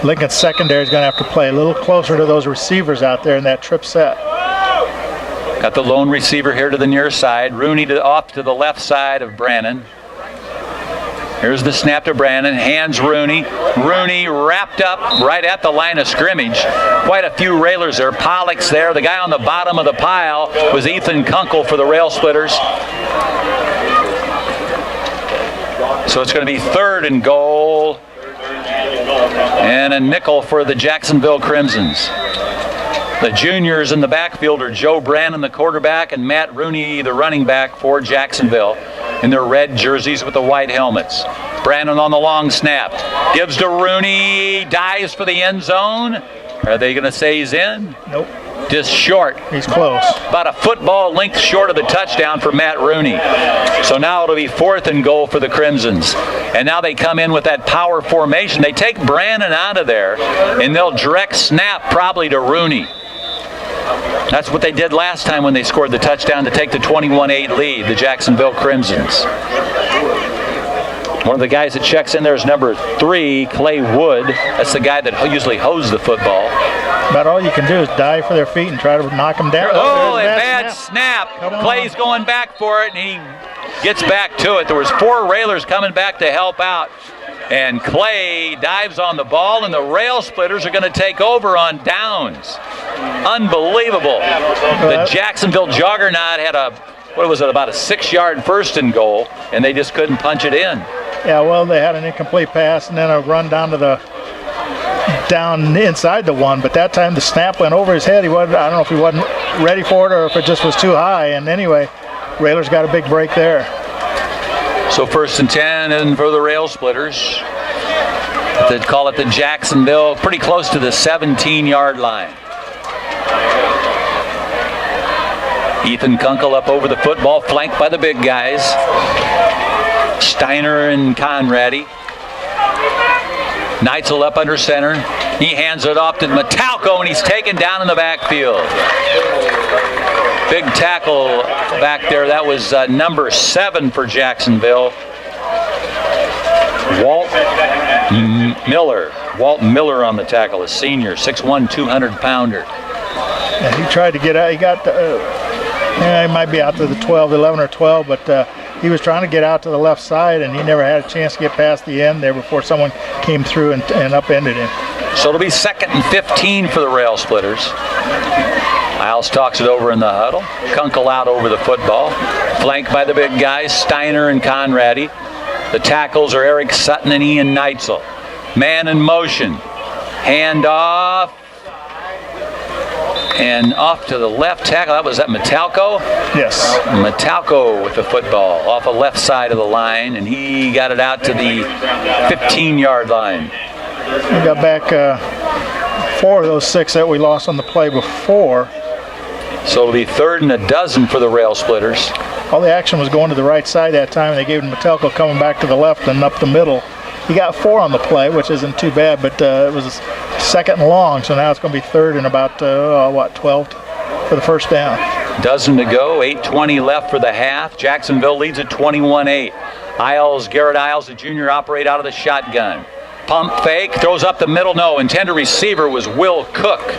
Lincoln's secondary is going to have to play a little closer to those receivers out there in that trip set. Got the lone receiver here to the near side. Rooney off to the left side of Brandon. Here's the snap to Brandon. Hands Rooney. Rooney wrapped up right at the line of scrimmage. Quite a few Railers there. Pollock's there. The guy on the bottom of the pile was Ethan Kunkel for the Rail Splitters. So it's going to be 3rd and goal. And a nickel for the Jacksonville Crimsons. The juniors in the backfield are Joe Brandon, the quarterback, and Matt Rooney, the running back for Jacksonville, in their red jerseys with the white helmets. Brandon on the long snap. Gives to Rooney. Dives for the end zone. Are they going to say he's in? Nope. Just short. He's close. About a football length short of the touchdown for Matt Rooney. So now it'll be 4th and goal for the Crimsons. And now they come in with that power formation. They take Brandon out of there, and they'll direct snap probably to Rooney. That's what they did last time when they scored the touchdown to take the 21-8 lead, the Jacksonville Crimsons. One of the guys that checks in there is number 3, Clay Wood. That's the guy that usually holds the football. About all you can do is dive for their feet and try to knock them down. Oh, a bad snap. Clay's going back for it, and he gets back to it. There was 4 Railers coming back to help out. And Clay dives on the ball, and the Rail Splitters are going to take over on downs. Unbelievable. The Jacksonville Juggernaut had about a 6-yard 1st and goal, and they just couldn't punch it in. Yeah, well, they had an incomplete pass and then a run down inside the 1, but that time the snap went over his head. I don't know if he wasn't ready for it or if it just was too high. And anyway, Railers got a big break there. So 1st and 10 and for the Rail Splitters. They call it the Jacksonville, pretty close to the 17-yard line. Ethan Kunkel up over the football, flanked by the big guys. Steiner and Conradi. Neitzel up under center. He hands it off to Metalco, and he's taken down in the backfield. Big tackle back there. That was number 7 for Jacksonville. Walt Miller on the tackle, a senior, 6'1", 200-pounder. And he tried to get out. He got, he might be out to the 11 or 12, but he was trying to get out to the left side, and he never had a chance to get past the end there before someone came through and upended him. So it'll be 2nd and 15 for the Rail Splitters. Isles talks it over in the huddle. Kunkel out over the football. Flanked by the big guys, Steiner and Conradi. The tackles are Eric Sutton and Ian Neitzel. Man in motion. Hand off. And off to the left tackle. Was that Metalco? Yes. Metalco with the football off the left side of the line, and he got it out to the 15-yard line. We got back 4 of those 6 that we lost on the play before. So it'll be 3rd and a dozen for the Rail Splitters. All the action was going to the right side that time, and they gave Metalco coming back to the left and up the middle. He got 4 on the play, which isn't too bad, but it was 2nd and long, so now it's going to be 3rd and about, 12 for the first down. Dozen to go, 8:20 left for the half. Jacksonville leads at 21-8. Garrett Isles, the junior, operate out of the shotgun. Pump fake, throws up the middle. No, intended receiver was Will Cook.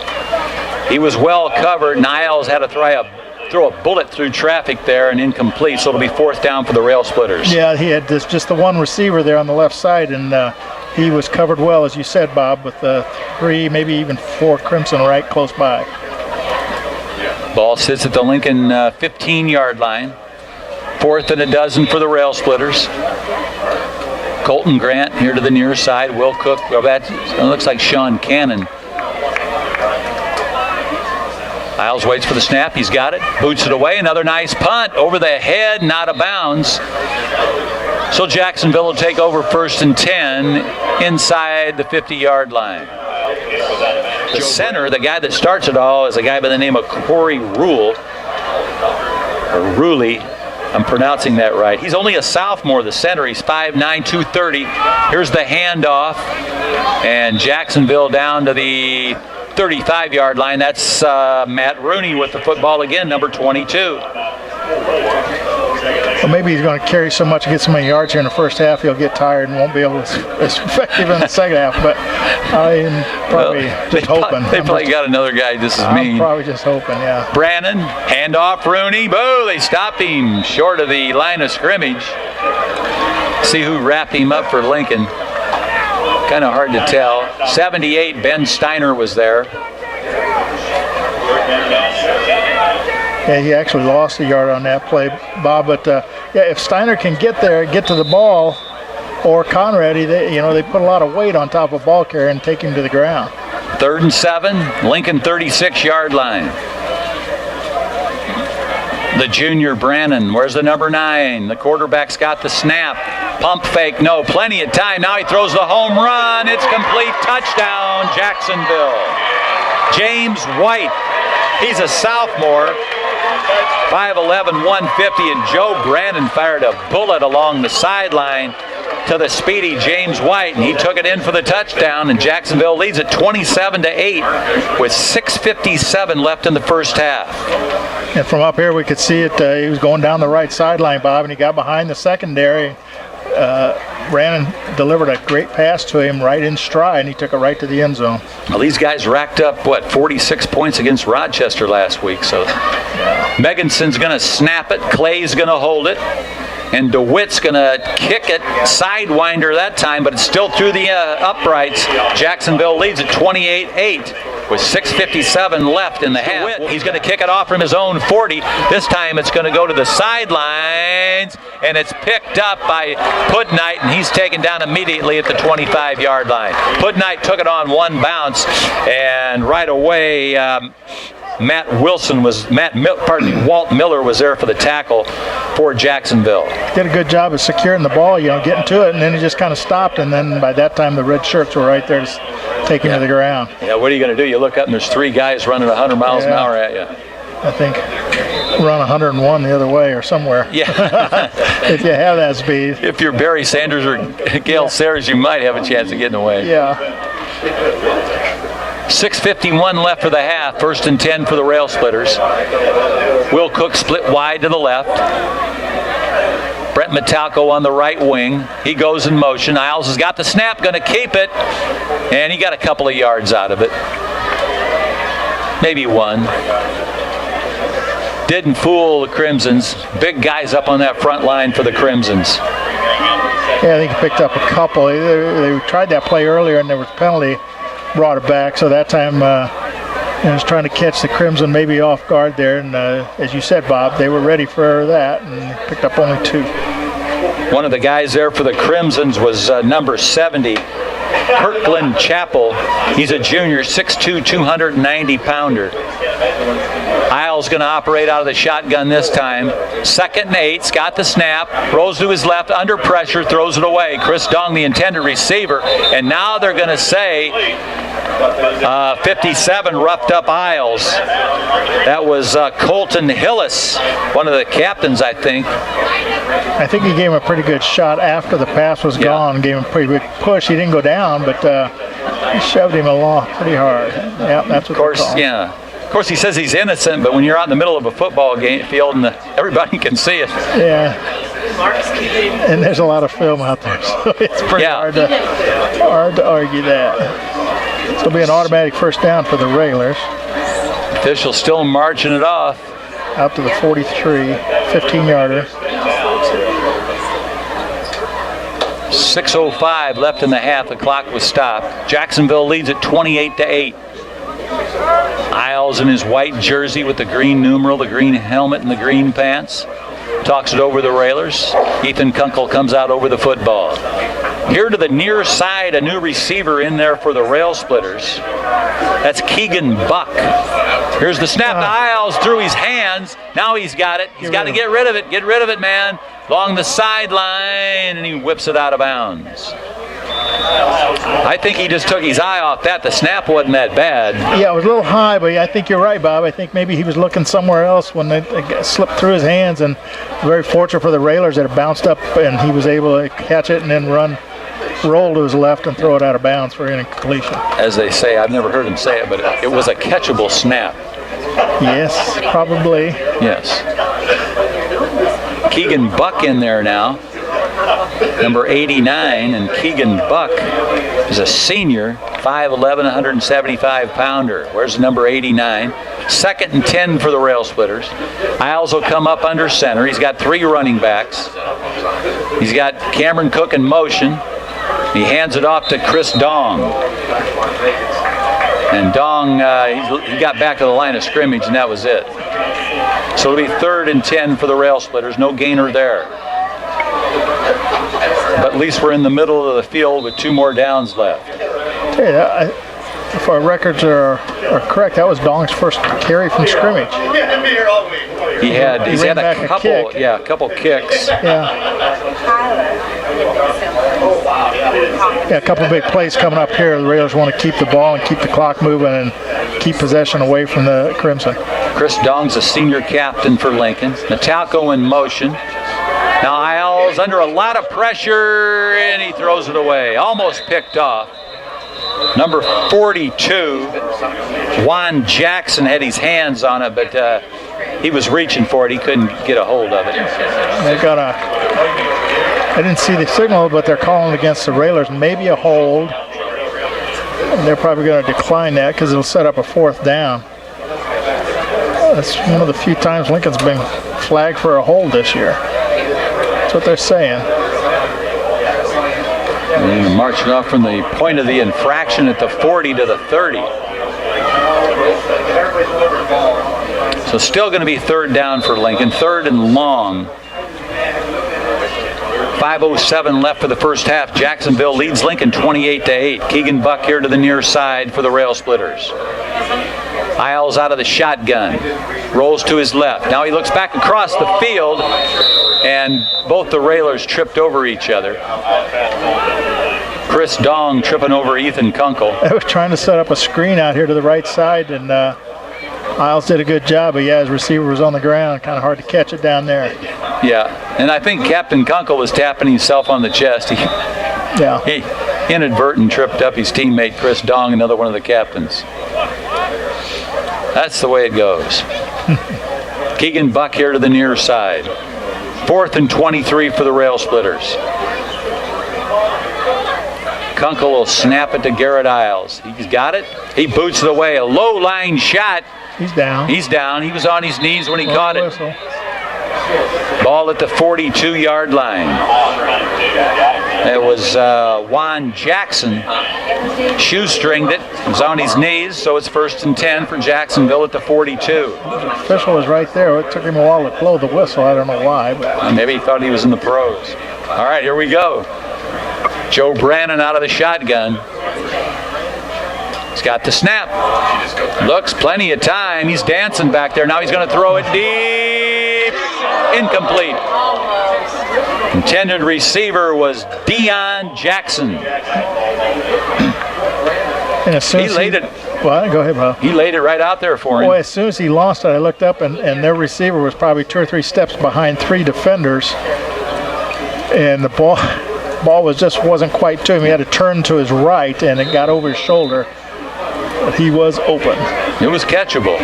He was well covered. Niles had to throw a bullet through traffic there and incomplete, so it'll be 4th down for the Rail Splitters. Yeah, he had just the one receiver there on the left side, and he was covered well, as you said, Bob, with 3, maybe even 4 Crimson right close by. Ball sits at the Lincoln 15-yard line. 4th and a dozen for the Rail Splitters. Colton Grant here to the near side. Will Cook, well, that looks like Sean Cannon. Isles waits for the snap. He's got it. Boots it away. Another nice punt over the head, not out of bounds. So Jacksonville will take over 1st and 10 inside the 50-yard line. The center, the guy that starts it all, is a guy by the name of Corey Rule. Or Ruley. I'm pronouncing that right. He's only a sophomore, the center. He's 5'9", 230. Here's the handoff. And Jacksonville down to the 35-yard line. That's Matt Rooney with the football again, number 22. Well, maybe he's going to carry so much and get so many yards here in the first half, he'll get tired and won't be able to be as effective in the second half. But I'm probably just hoping. They probably got another guy just as mean. I'm probably just hoping, yeah. Brannon, handoff, Rooney. Boo! They stopped him short of the line of scrimmage. See who wrapped him up for Lincoln. Kind of hard to tell. 78, Ben Steiner was there. Yeah, he actually lost a yard on that play, Bob. But yeah, if Steiner can get there, get to the ball, or Conrad, they put a lot of weight on top of ball carrier and take him to the ground. 3rd and 7, Lincoln 36-yard line. The junior Brannon, where's the number 9? The quarterback's got the snap. Pump fake, no, plenty of time. Now he throws the home run. It's complete, touchdown, Jacksonville. James White, he's a sophomore. 5'11", 150, and Joe Brannon fired a bullet along the sideline to the speedy James White, and he took it in for the touchdown, and Jacksonville leads it 27-8 with 6:57 left in the first half. And from up here we could see it. He was going down the right sideline, Bob, and he got behind the secondary. Brannon delivered a great pass to him right in stride, and he took it right to the end zone. Well, these guys racked up, 46 points against Rochester last week. So Megginson's going to snap it. Clay's going to hold it. And DeWitt's going to kick it. Sidewinder that time, but it's still through the uprights. Jacksonville leads at 28-8 with 6:57 left in the half. He's going to kick it off from his own 40. This time it's going to go to the sidelines, and it's picked up by Pudnight, and he's taken down immediately at the 25-yard line. Pudnight took it on one bounce, and right away Walt Miller was there for the tackle for Jacksonville. Did a good job of securing the ball, getting to it, and then he just kind of stopped, and then by that time the red shirts were right there to take him to the ground. Yeah, what are you going to do? You look up and there's 3 guys running 100 miles an hour at you. I think run 101 the other way or somewhere. Yeah. If you have that speed. If you're Barry Sanders or Gale Sayers, you might have a chance of getting away. Yeah. 6:51 left for the half. 1st and 10 for the Rail Splitters. Will Cook split wide to the left. Brent Metalco on the right wing. He goes in motion. Isles has got the snap, going to keep it. And he got a couple of yards out of it. Maybe one. Didn't fool the Crimsons. Big guys up on that front line for the Crimsons. Yeah, I think he picked up a couple. They tried that play earlier and there was a penalty. Brought it back, so that time he was trying to catch the Crimson maybe off guard there, and as you said, Bob, they were ready for that and picked up only 2. One of the guys there for the Crimsons was number 70, Kirkland Chappell. He's a junior, 6'2", 290-pounder. Isles going to operate out of the shotgun this time. 2nd and 8, got the snap, rolls to his left, under pressure, throws it away. Chris Dong, the intended receiver, and now they're going to say 57 roughed up Isles. That was Colton Hillis, one of the captains, I think. I think he gave him a pretty good shot after the pass was gone. Gave him a pretty big push. He didn't go down, but he shoved him along pretty hard. Yeah, that's what of course, yeah. Of course, he says he's innocent, but when you're out in the middle of a football field and everybody can see it. Yeah. And there's a lot of film out there, so it's pretty hard to argue that. So it'll be an automatic first down for the Railers. Officials still marching it off. Out to the 43, 15-yarder. 6:05 left in the half. The clock was stopped. Jacksonville leads at 28-8. Isles in his white jersey with the green numeral, the green helmet, and the green pants. talks it over the railers. Ethan Kunkel comes out over the football. Here to the near side, a new receiver in there for the Rail Splitters. That's Keegan Buck. Here's the snap. Isles through his hands. Now he's got it. He's got to get rid of it. Get rid of it, man. Along the sideline, and he whips it out of bounds. I think he just took his eye off that. The snap wasn't that bad. Yeah, it was a little high, but I think you're right, Bob. I think maybe he was looking somewhere else when it slipped through his hands, and very fortunate for the Railers that it bounced up and he was able to catch it and then roll to his left and throw it out of bounds for an incompletion. As they say, I've never heard him say it, but it was a catchable snap. Yes, probably. Yes. Keegan Buck in there now. Number 89, and Keegan Buck is a senior, 5'11", 175-pounder. Where's number 89? 2nd and 10 for the Rail Splitters. Isles will come up under center. He's got 3 running backs. He's got Cameron Cook in motion. He hands it off to Chris Dong. And Dong, he got back to the line of scrimmage, and that was it. So it'll be 3rd and 10 for the Rail Splitters. No gainer there. But at least we're in the middle of the field with 2 more downs left. Hey, if our records are correct, that was Dong's first carry from scrimmage. He's had a couple kicks. Yeah, a couple big plays coming up here. The Railers want to keep the ball and keep the clock moving and keep possession away from the Crimson. Chris Dong's a senior captain for Lincoln. Natalco in motion. Now Isles under a lot of pressure, and he throws it away. Almost picked off. Number 42, Juan Jackson, had his hands on it, but he was reaching for it. He couldn't get a hold of it. I didn't see the signal, but they're calling against the Railers. Maybe a hold. And they're probably going to decline that because it'll set up a 4th down. That's one of the few times Lincoln's been flagged for a hold this year. That's what they're saying. And they're marching off from the point of the infraction at the 40 to the 30. So still going to be 3rd down for Lincoln, 3rd and long. 5:07 left for the first half. Jacksonville leads Lincoln 28-8. Keegan Buck here to the near side for the Rail Splitters. Isles out of the shotgun, rolls to his left. Now he looks back across the field, and both the Railers tripped over each other. Chris Dong tripping over Ethan Kunkel. I was trying to set up a screen out here to the right side, and Isles did a good job, but yeah, his receiver was on the ground. Kind of hard to catch it down there. Yeah, and I think Captain Kunkel was tapping himself on the chest. He inadvertently tripped up his teammate Chris Dong, another one of the captains. That's the way it goes. Keegan Buck here to the near side. 4th and 23 for the Rail Splitters. Kunkel will snap it to Garrett Isles. He's got it. He boots it away. A low line shot. He's down. He's down. He was on his knees when he caught it. Ball at the 42-yard line. It was Juan Jackson shoestringed it. He was on his knees, so it's 1st and 10 for Jacksonville at the 42. The official was right there. It took him a while to blow the whistle. I don't know why. But maybe he thought he was in the pros. All right, here we go. Joe Brannon out of the shotgun. He's got the snap. Looks plenty of time. He's dancing back there. Now he's going to throw it deep. Incomplete. Intended receiver was Deion Jackson. And as soon as he laid it. Well, go ahead, Bob. He laid it right out there for him. Boy, as soon as he lost it, I looked up, and their receiver was probably 2 or 3 steps behind 3 defenders. And the ball wasn't quite to him. He had to turn to his right, and it got over his shoulder. But he was open. It was catchable.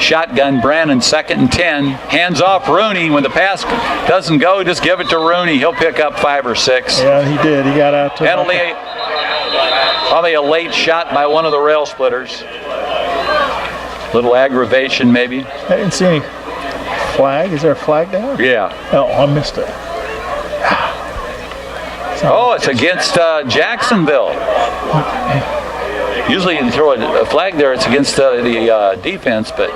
Shotgun Brannon, 2nd and 10. Hands off Rooney. When the pass doesn't go, just give it to Rooney. He'll pick up 5 or 6. Yeah, he did. He got out to penalty. Probably a late shot by one of the Rail Splitters. Little aggravation, maybe. I didn't see any flag. Is there a flag down? Yeah. Oh, I missed it. Oh, it's against Jacksonville. Usually you throw a flag there, it's against the defense, but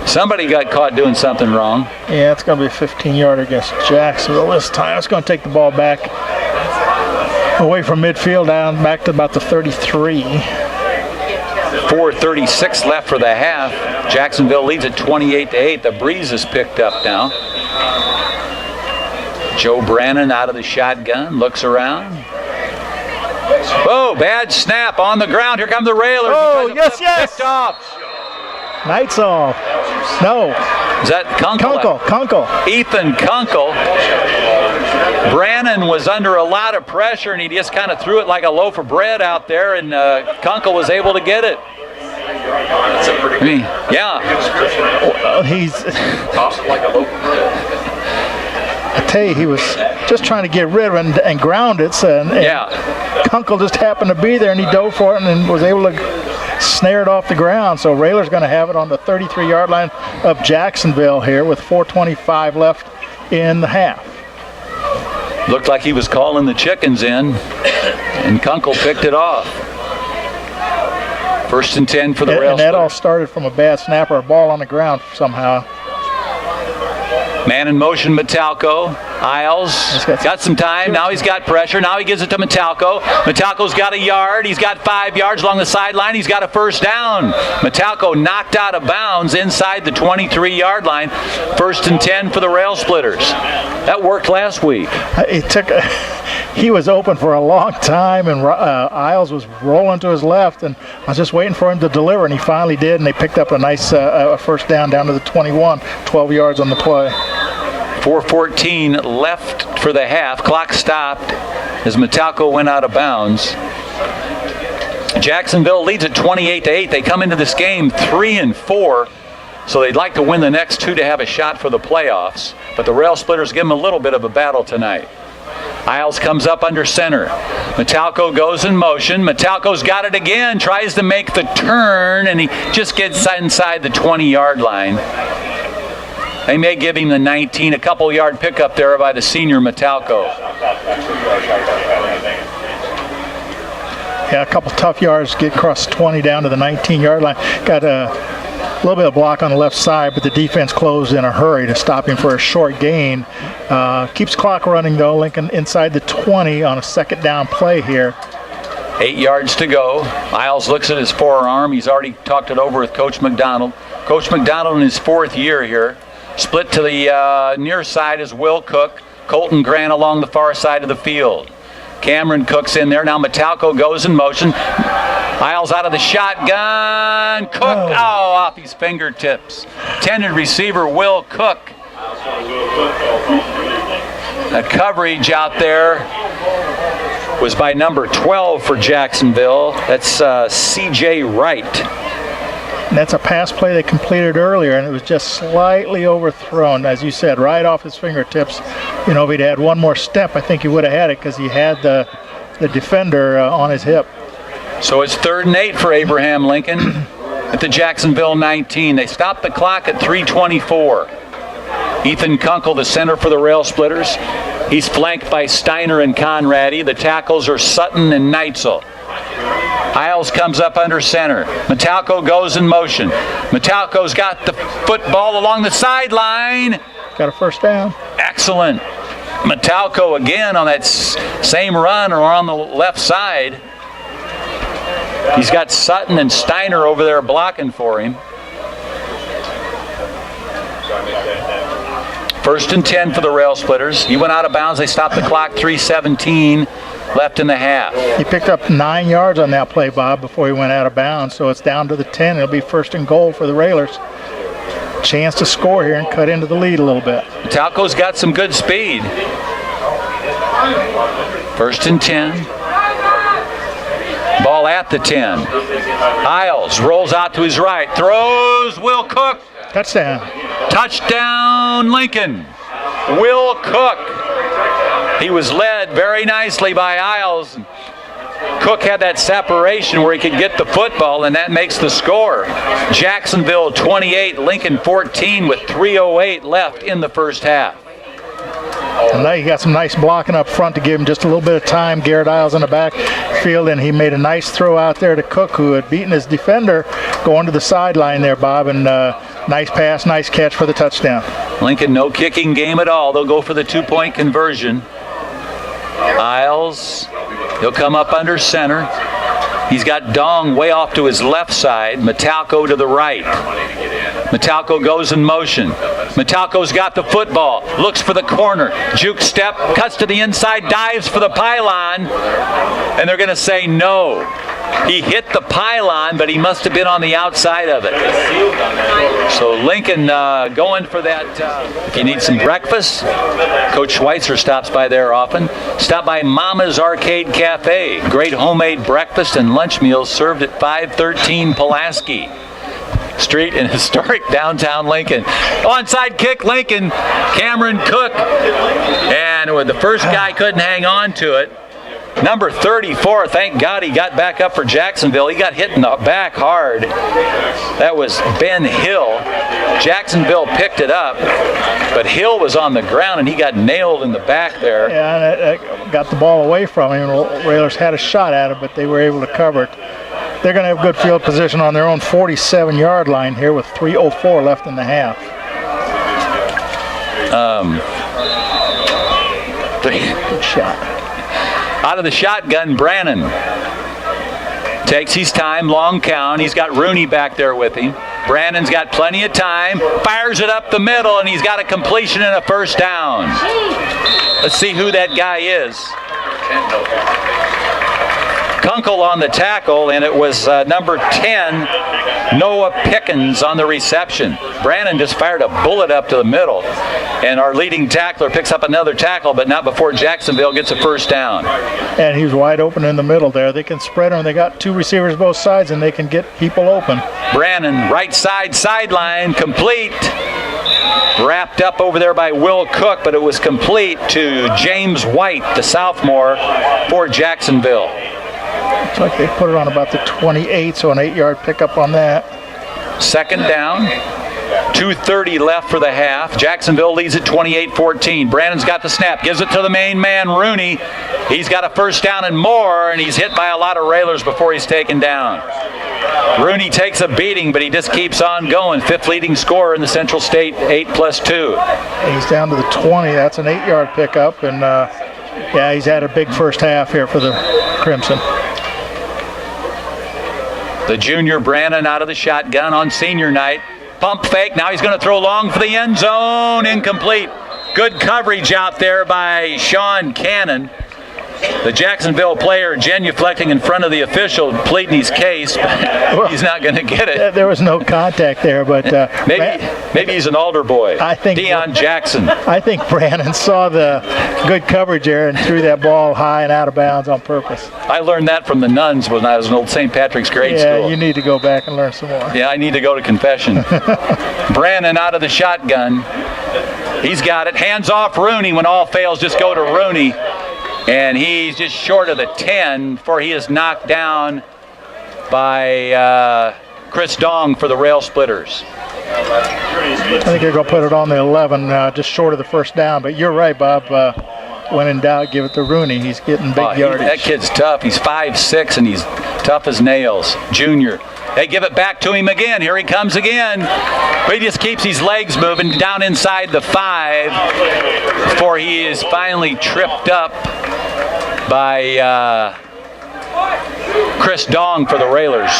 Somebody got caught doing something wrong. Yeah, it's going to be a 15-yarder against Jacksonville this time. It's going to take the ball back away from midfield down back to about the 33. 4:36 left for the half. Jacksonville leads at 28-8. The breeze is picked up now. Joe Brannon out of the shotgun, looks around. Oh, bad snap on the ground. Here come the Railers. Oh, yes. Picked off. Nights off. No. Is that Kunkel? Kunkel. Ethan Kunkel. Brannon was under a lot of pressure, and he just kind of threw it like a loaf of bread out there, and Kunkel was able to get it. That's a pretty good. Yeah. Well, he's... I tell you, he was just trying to get rid of it and ground it. And Kunkel just happened to be there, and he dove for it and was able to snare it off the ground. So Raylor's going to have it on the 33-yard line of Jacksonville here with 4:25 left in the half. Looked like he was calling the chickens in, and Kunkel picked it off. 1st and 10 for the Rails. And that all started from a bad snap or a ball on the ground somehow. Man in motion, Metalco. Isles got some time. Now he's got pressure. Now he gives it to Metalco. Metalco's got a yard. He's got 5 yards along the sideline. He's got a first down. Metalco knocked out of bounds inside the 23-yard line. 1st and 10 for the Rail Splitters. That worked last week. He was open for a long time, and Isles was rolling to his left, and I was just waiting for him to deliver, and he finally did, and they picked up a nice first down to the 21, 12 yards on the play. 4:14 left for the half. Clock stopped as Metalco went out of bounds. Jacksonville leads at 28-8. They come into this game 3-4, so they'd like to win the next 2 to have a shot for the playoffs, but the Rail Splitters give them a little bit of a battle tonight. Isles comes up under center. Metalco goes in motion. Metalco's got it again, tries to make the turn, and he just gets inside the 20-yard line. They may give him the 19, a couple-yard pickup there by the senior Metalco. Yeah, a couple tough yards to get across 20 down to the 19-yard line. Got a little bit of block on the left side, but the defense closed in a hurry to stop him for a short gain. Keeps clock running, though. Lincoln inside the 20 on a second down play here. 8 yards to go. Isles looks at his forearm. He's already talked it over with Coach McDonald. Coach McDonald in his 4th year here. Split to the near side is Will Cook. Colton Grant along the far side of the field. Cameron Cook's in there. Now Metalco goes in motion. Isles out of the shotgun. Cook, off his fingertips. Intended receiver Will Cook. The coverage out there was by number 12 for Jacksonville. That's C.J. Wright. And that's a pass play they completed earlier, and it was just slightly overthrown, as you said, right off his fingertips. You know, if he'd had one more step, I think he would have had it because he had the defender on his hip. So it's 3rd and 8 for Abraham Lincoln at the Jacksonville 19. They stopped the clock at 3:24. Ethan Kunkel, the center for the Rail Splitters. He's flanked by Steiner and Conradi. The tackles are Sutton and Neitzel. Isles comes up under center. Metalco goes in motion. Metalco's got the football along the sideline. Got a first down. Excellent. Metalco again on that same run or on the left side. He's got Sutton and Steiner over there blocking for him. 1st and 10 for the Rail Splitters. He went out of bounds. They stopped the clock. 3:17 left in the half. He picked up 9 yards on that play, Bob, before he went out of bounds. So it's down to the 10. It'll be 1st and goal for the Railers. Chance to score here and cut into the lead a little bit. Metalco's got some good speed. 1st and 10. Ball at the 10. Isles rolls out to his right. Throws. Will Cook. Touchdown. Touchdown, Lincoln. Will Cook. He was led very nicely by Isles. Cook had that separation where he could get the football, and that makes the score. Jacksonville 28, Lincoln 14 with 3:08 left in the first half. And now you got some nice blocking up front to give him just a little bit of time. Garrett Isles in the backfield, and he made a nice throw out there to Cook, who had beaten his defender going to the sideline there, Bob, and Nice pass, nice catch for the touchdown. Lincoln, no kicking game at all. They'll go for the 2-point conversion. Isles, he'll come up under center. He's got Dong way off to his left side. Metalco to the right. Metalco goes in motion. Metalco's got the football. Looks for the corner. Juke step, cuts to the inside, dives for the pylon. And they're going to say no. He hit the pylon, but he must have been on the outside of it. So Lincoln going for that. If you need some breakfast, Coach Schweitzer stops by there often. Stop by Mama's Arcade Cafe. Great homemade breakfast and lunch meals served at 513 Pulaski Street in historic downtown Lincoln. Onside kick, Lincoln. Cameron Cook. And the first guy couldn't hang on to it. Number 34, thank God he got back up for Jacksonville. He got hit in the back hard. That was Ben Hill. Jacksonville picked it up, but Hill was on the ground and he got nailed in the back there. Yeah, and it got the ball away from him. Railers had a shot at it, but they were able to cover it. They're going to have good field position on their own 47-yard line here with 3:04 left in the half. Good shot. Out of the shotgun, Brannon takes his time, long count. He's got Rooney back there with him. Brannon's got plenty of time, fires it up the middle, and he's got a completion and a first down. Let's see who that guy is. Kunkel on the tackle, and it was number 10, Noah Pickens, on the reception. Brannon just fired a bullet up to the middle, and our leading tackler picks up another tackle, but not before Jacksonville gets a first down. And he's wide open in the middle there. They can spread him. They got two receivers both sides, and they can get people open. Brannon, right side, sideline, complete. Wrapped up over there by Will Cook, but it was complete to James White, the sophomore, for Jacksonville. Looks like they put it on about the 28, so an 8-yard pickup on that. Second down, 2:30 left for the half. Jacksonville leads at 28-14. Brannon's got the snap, gives it to the main man, Rooney. He's got a first down and more, and he's hit by a lot of Railers before he's taken down. Rooney takes a beating, but he just keeps on going. Fifth leading scorer in the Central State 8+2. He's down to the 20. That's an 8-yard pickup, and yeah, he's had a big first half here for the Crimson. The junior Brannon out of the shotgun on senior night. Pump fake. Now he's going to throw long for the end zone. Incomplete. Good coverage out there by Sean Cannon. The Jacksonville player genuflecting in front of the official, pleading his case, but he's not going to get it. There was no contact there, but maybe he's an altar boy. I think Deion Jackson. I think Brannon saw the good coverage there and threw that ball high and out of bounds on purpose. I learned that from the nuns when I was in old St. Patrick's grade school. Yeah, you need to go back and learn some more. Yeah, I need to go to confession. Brannon out of the shotgun. He's got it. Hands off Rooney. When all fails, just go to Rooney. And he's just short of the 10 before he is knocked down by Chris Dong for the Rail Splitters. I think they're going to put it on the 11, just short of the first down. But you're right, Bob. When in doubt, give it to Rooney. He's getting big yardage. That kid's tough. He's 5'6", and he's tough as nails. Junior. They give it back to him again. Here he comes again. But he just keeps his legs moving down inside the 5 before he is finally tripped up by Chris Dong for the Railers.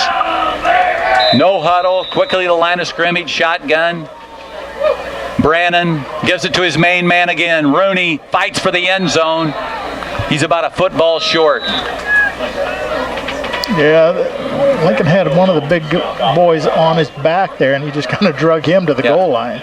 No huddle. Quickly to the line of scrimmage. Shotgun. Brannon gives it to his main man again. Rooney fights for the end zone. He's about a football short. Yeah, Lincoln had one of the big boys on his back there, and he just kind of drug him to the goal line.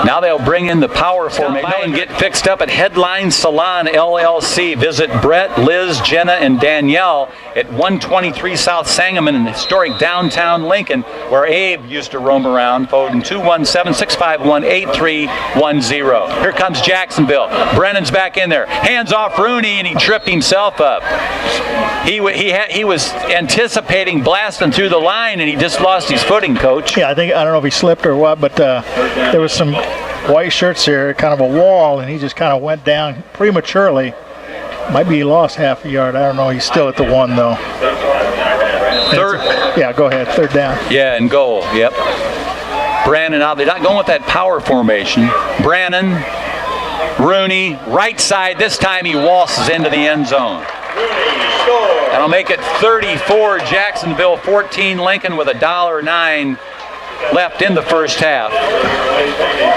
Now they'll bring in the power formation and get fixed up at Headline Salon LLC. Visit Brett, Liz, Jenna, and Danielle at 123 South Sangamon in historic downtown Lincoln, where Abe used to roam around. Phone 217-651-8310. Here comes Jacksonville. Brennan's back in there. Hands off Rooney, and he tripped himself up. He was anticipating blasting through the line, and he just lost his footing, Coach. Yeah, I don't know if he slipped or what, but there was some white shirts there, kind of a wall, and he just kind of went down prematurely. Might be he lost half a yard. I don't know. He's still at the 1, though. Third. Yeah, go ahead. Third down. Yeah, and goal. Yep. Brannon out. They're not going with that power formation. Brannon, Rooney, right side. This time he waltzes into the end zone. That'll make it 34 Jacksonville, 14 Lincoln with $1.09 left in the first half.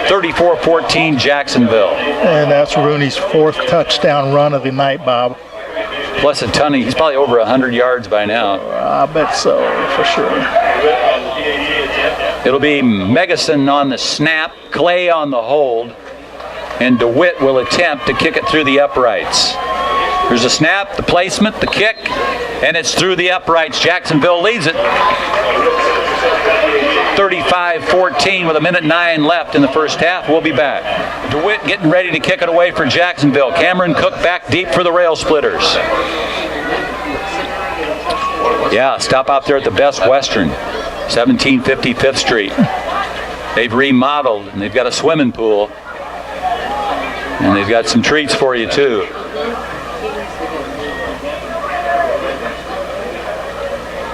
34-14 Jacksonville. And that's Rooney's 4th touchdown run of the night, Bob. Plus a ton. He's probably over 100 yards by now. I bet so, for sure. It'll be Megason on the snap, Clay on the hold, and DeWitt will attempt to kick it through the uprights. There's a snap, the placement, the kick, and it's through the uprights. Jacksonville leads it 35-14 with 1:09 left in the first half. We'll be back. DeWitt getting ready to kick it away for Jacksonville. Cameron Cook back deep for the Rail Splitters. Yeah, stop out there at the Best Western, 1750 5th Street. They've remodeled, and they've got a swimming pool. And they've got some treats for you, too.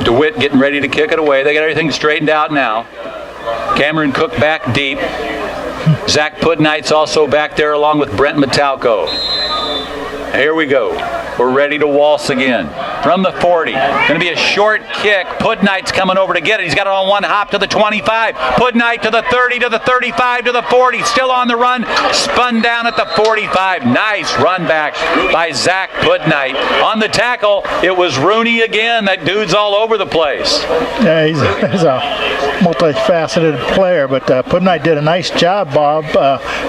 DeWitt getting ready to kick it away. They got everything straightened out now. Cameron Cook back deep. Zach Pudnight's also back there along with Brent Metalco. Here we go. We're ready to waltz again. From the 40. Going to be a short kick. Pudnight's coming over to get it. He's got it on one hop to the 25. Pudnight to the 30, to the 35, to the 40. Still on the run. Spun down at the 45. Nice run back by Zach Pudnight. On the tackle, it was Rooney again. That dude's all over the place. Yeah, he's a multifaceted player, but Pudnight did a nice job, Bob,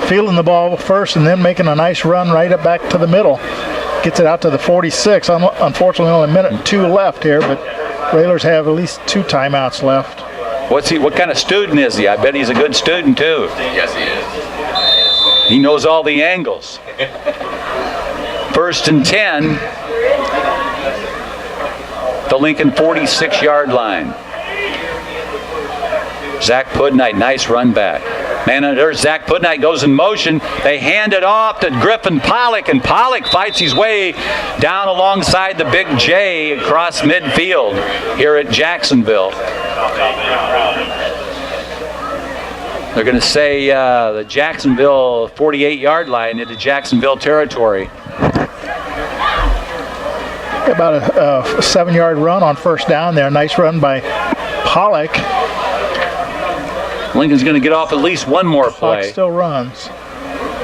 fielding the ball first and then making a nice run right up back to the middle. Gets it out to the 46. Unfortunately, only a minute and 2 left here, but Railers have at least 2 timeouts left. What's he? What kind of student is he? I bet he's a good student, too. Yes, he is. He knows all the angles. 1st and 10. The Lincoln 46-yard line. Zach Pudnight, nice run back. Man, there's Zach Pudnight goes in motion. They hand it off to Griffin Pollock, and Pollock fights his way down alongside the Big J across midfield here at Jacksonville. They're going to say the Jacksonville 48-yard line into Jacksonville territory. About a 7-yard run on first down there. Nice run by Pollock. Lincoln's going to get off at least one more play. Clock still runs.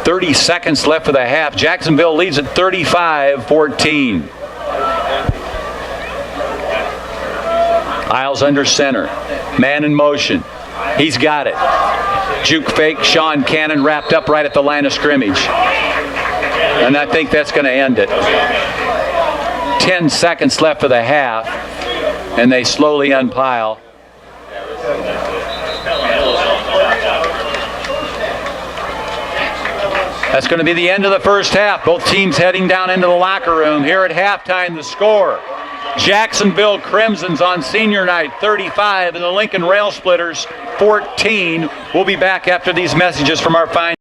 30 seconds left for the half. Jacksonville leads at 35-14. Isles under center. Man in motion. He's got it. Juke fake. Sean Cannon wrapped up right at the line of scrimmage. And I think that's going to end it. 10 seconds left for the half. And they slowly unpile. That's going to be the end of the first half. Both teams heading down into the locker room. Here at halftime, the score. Jacksonville Crimsons on senior night, 35, and the Lincoln Rail Splitters, 14. We'll be back after these messages from our fine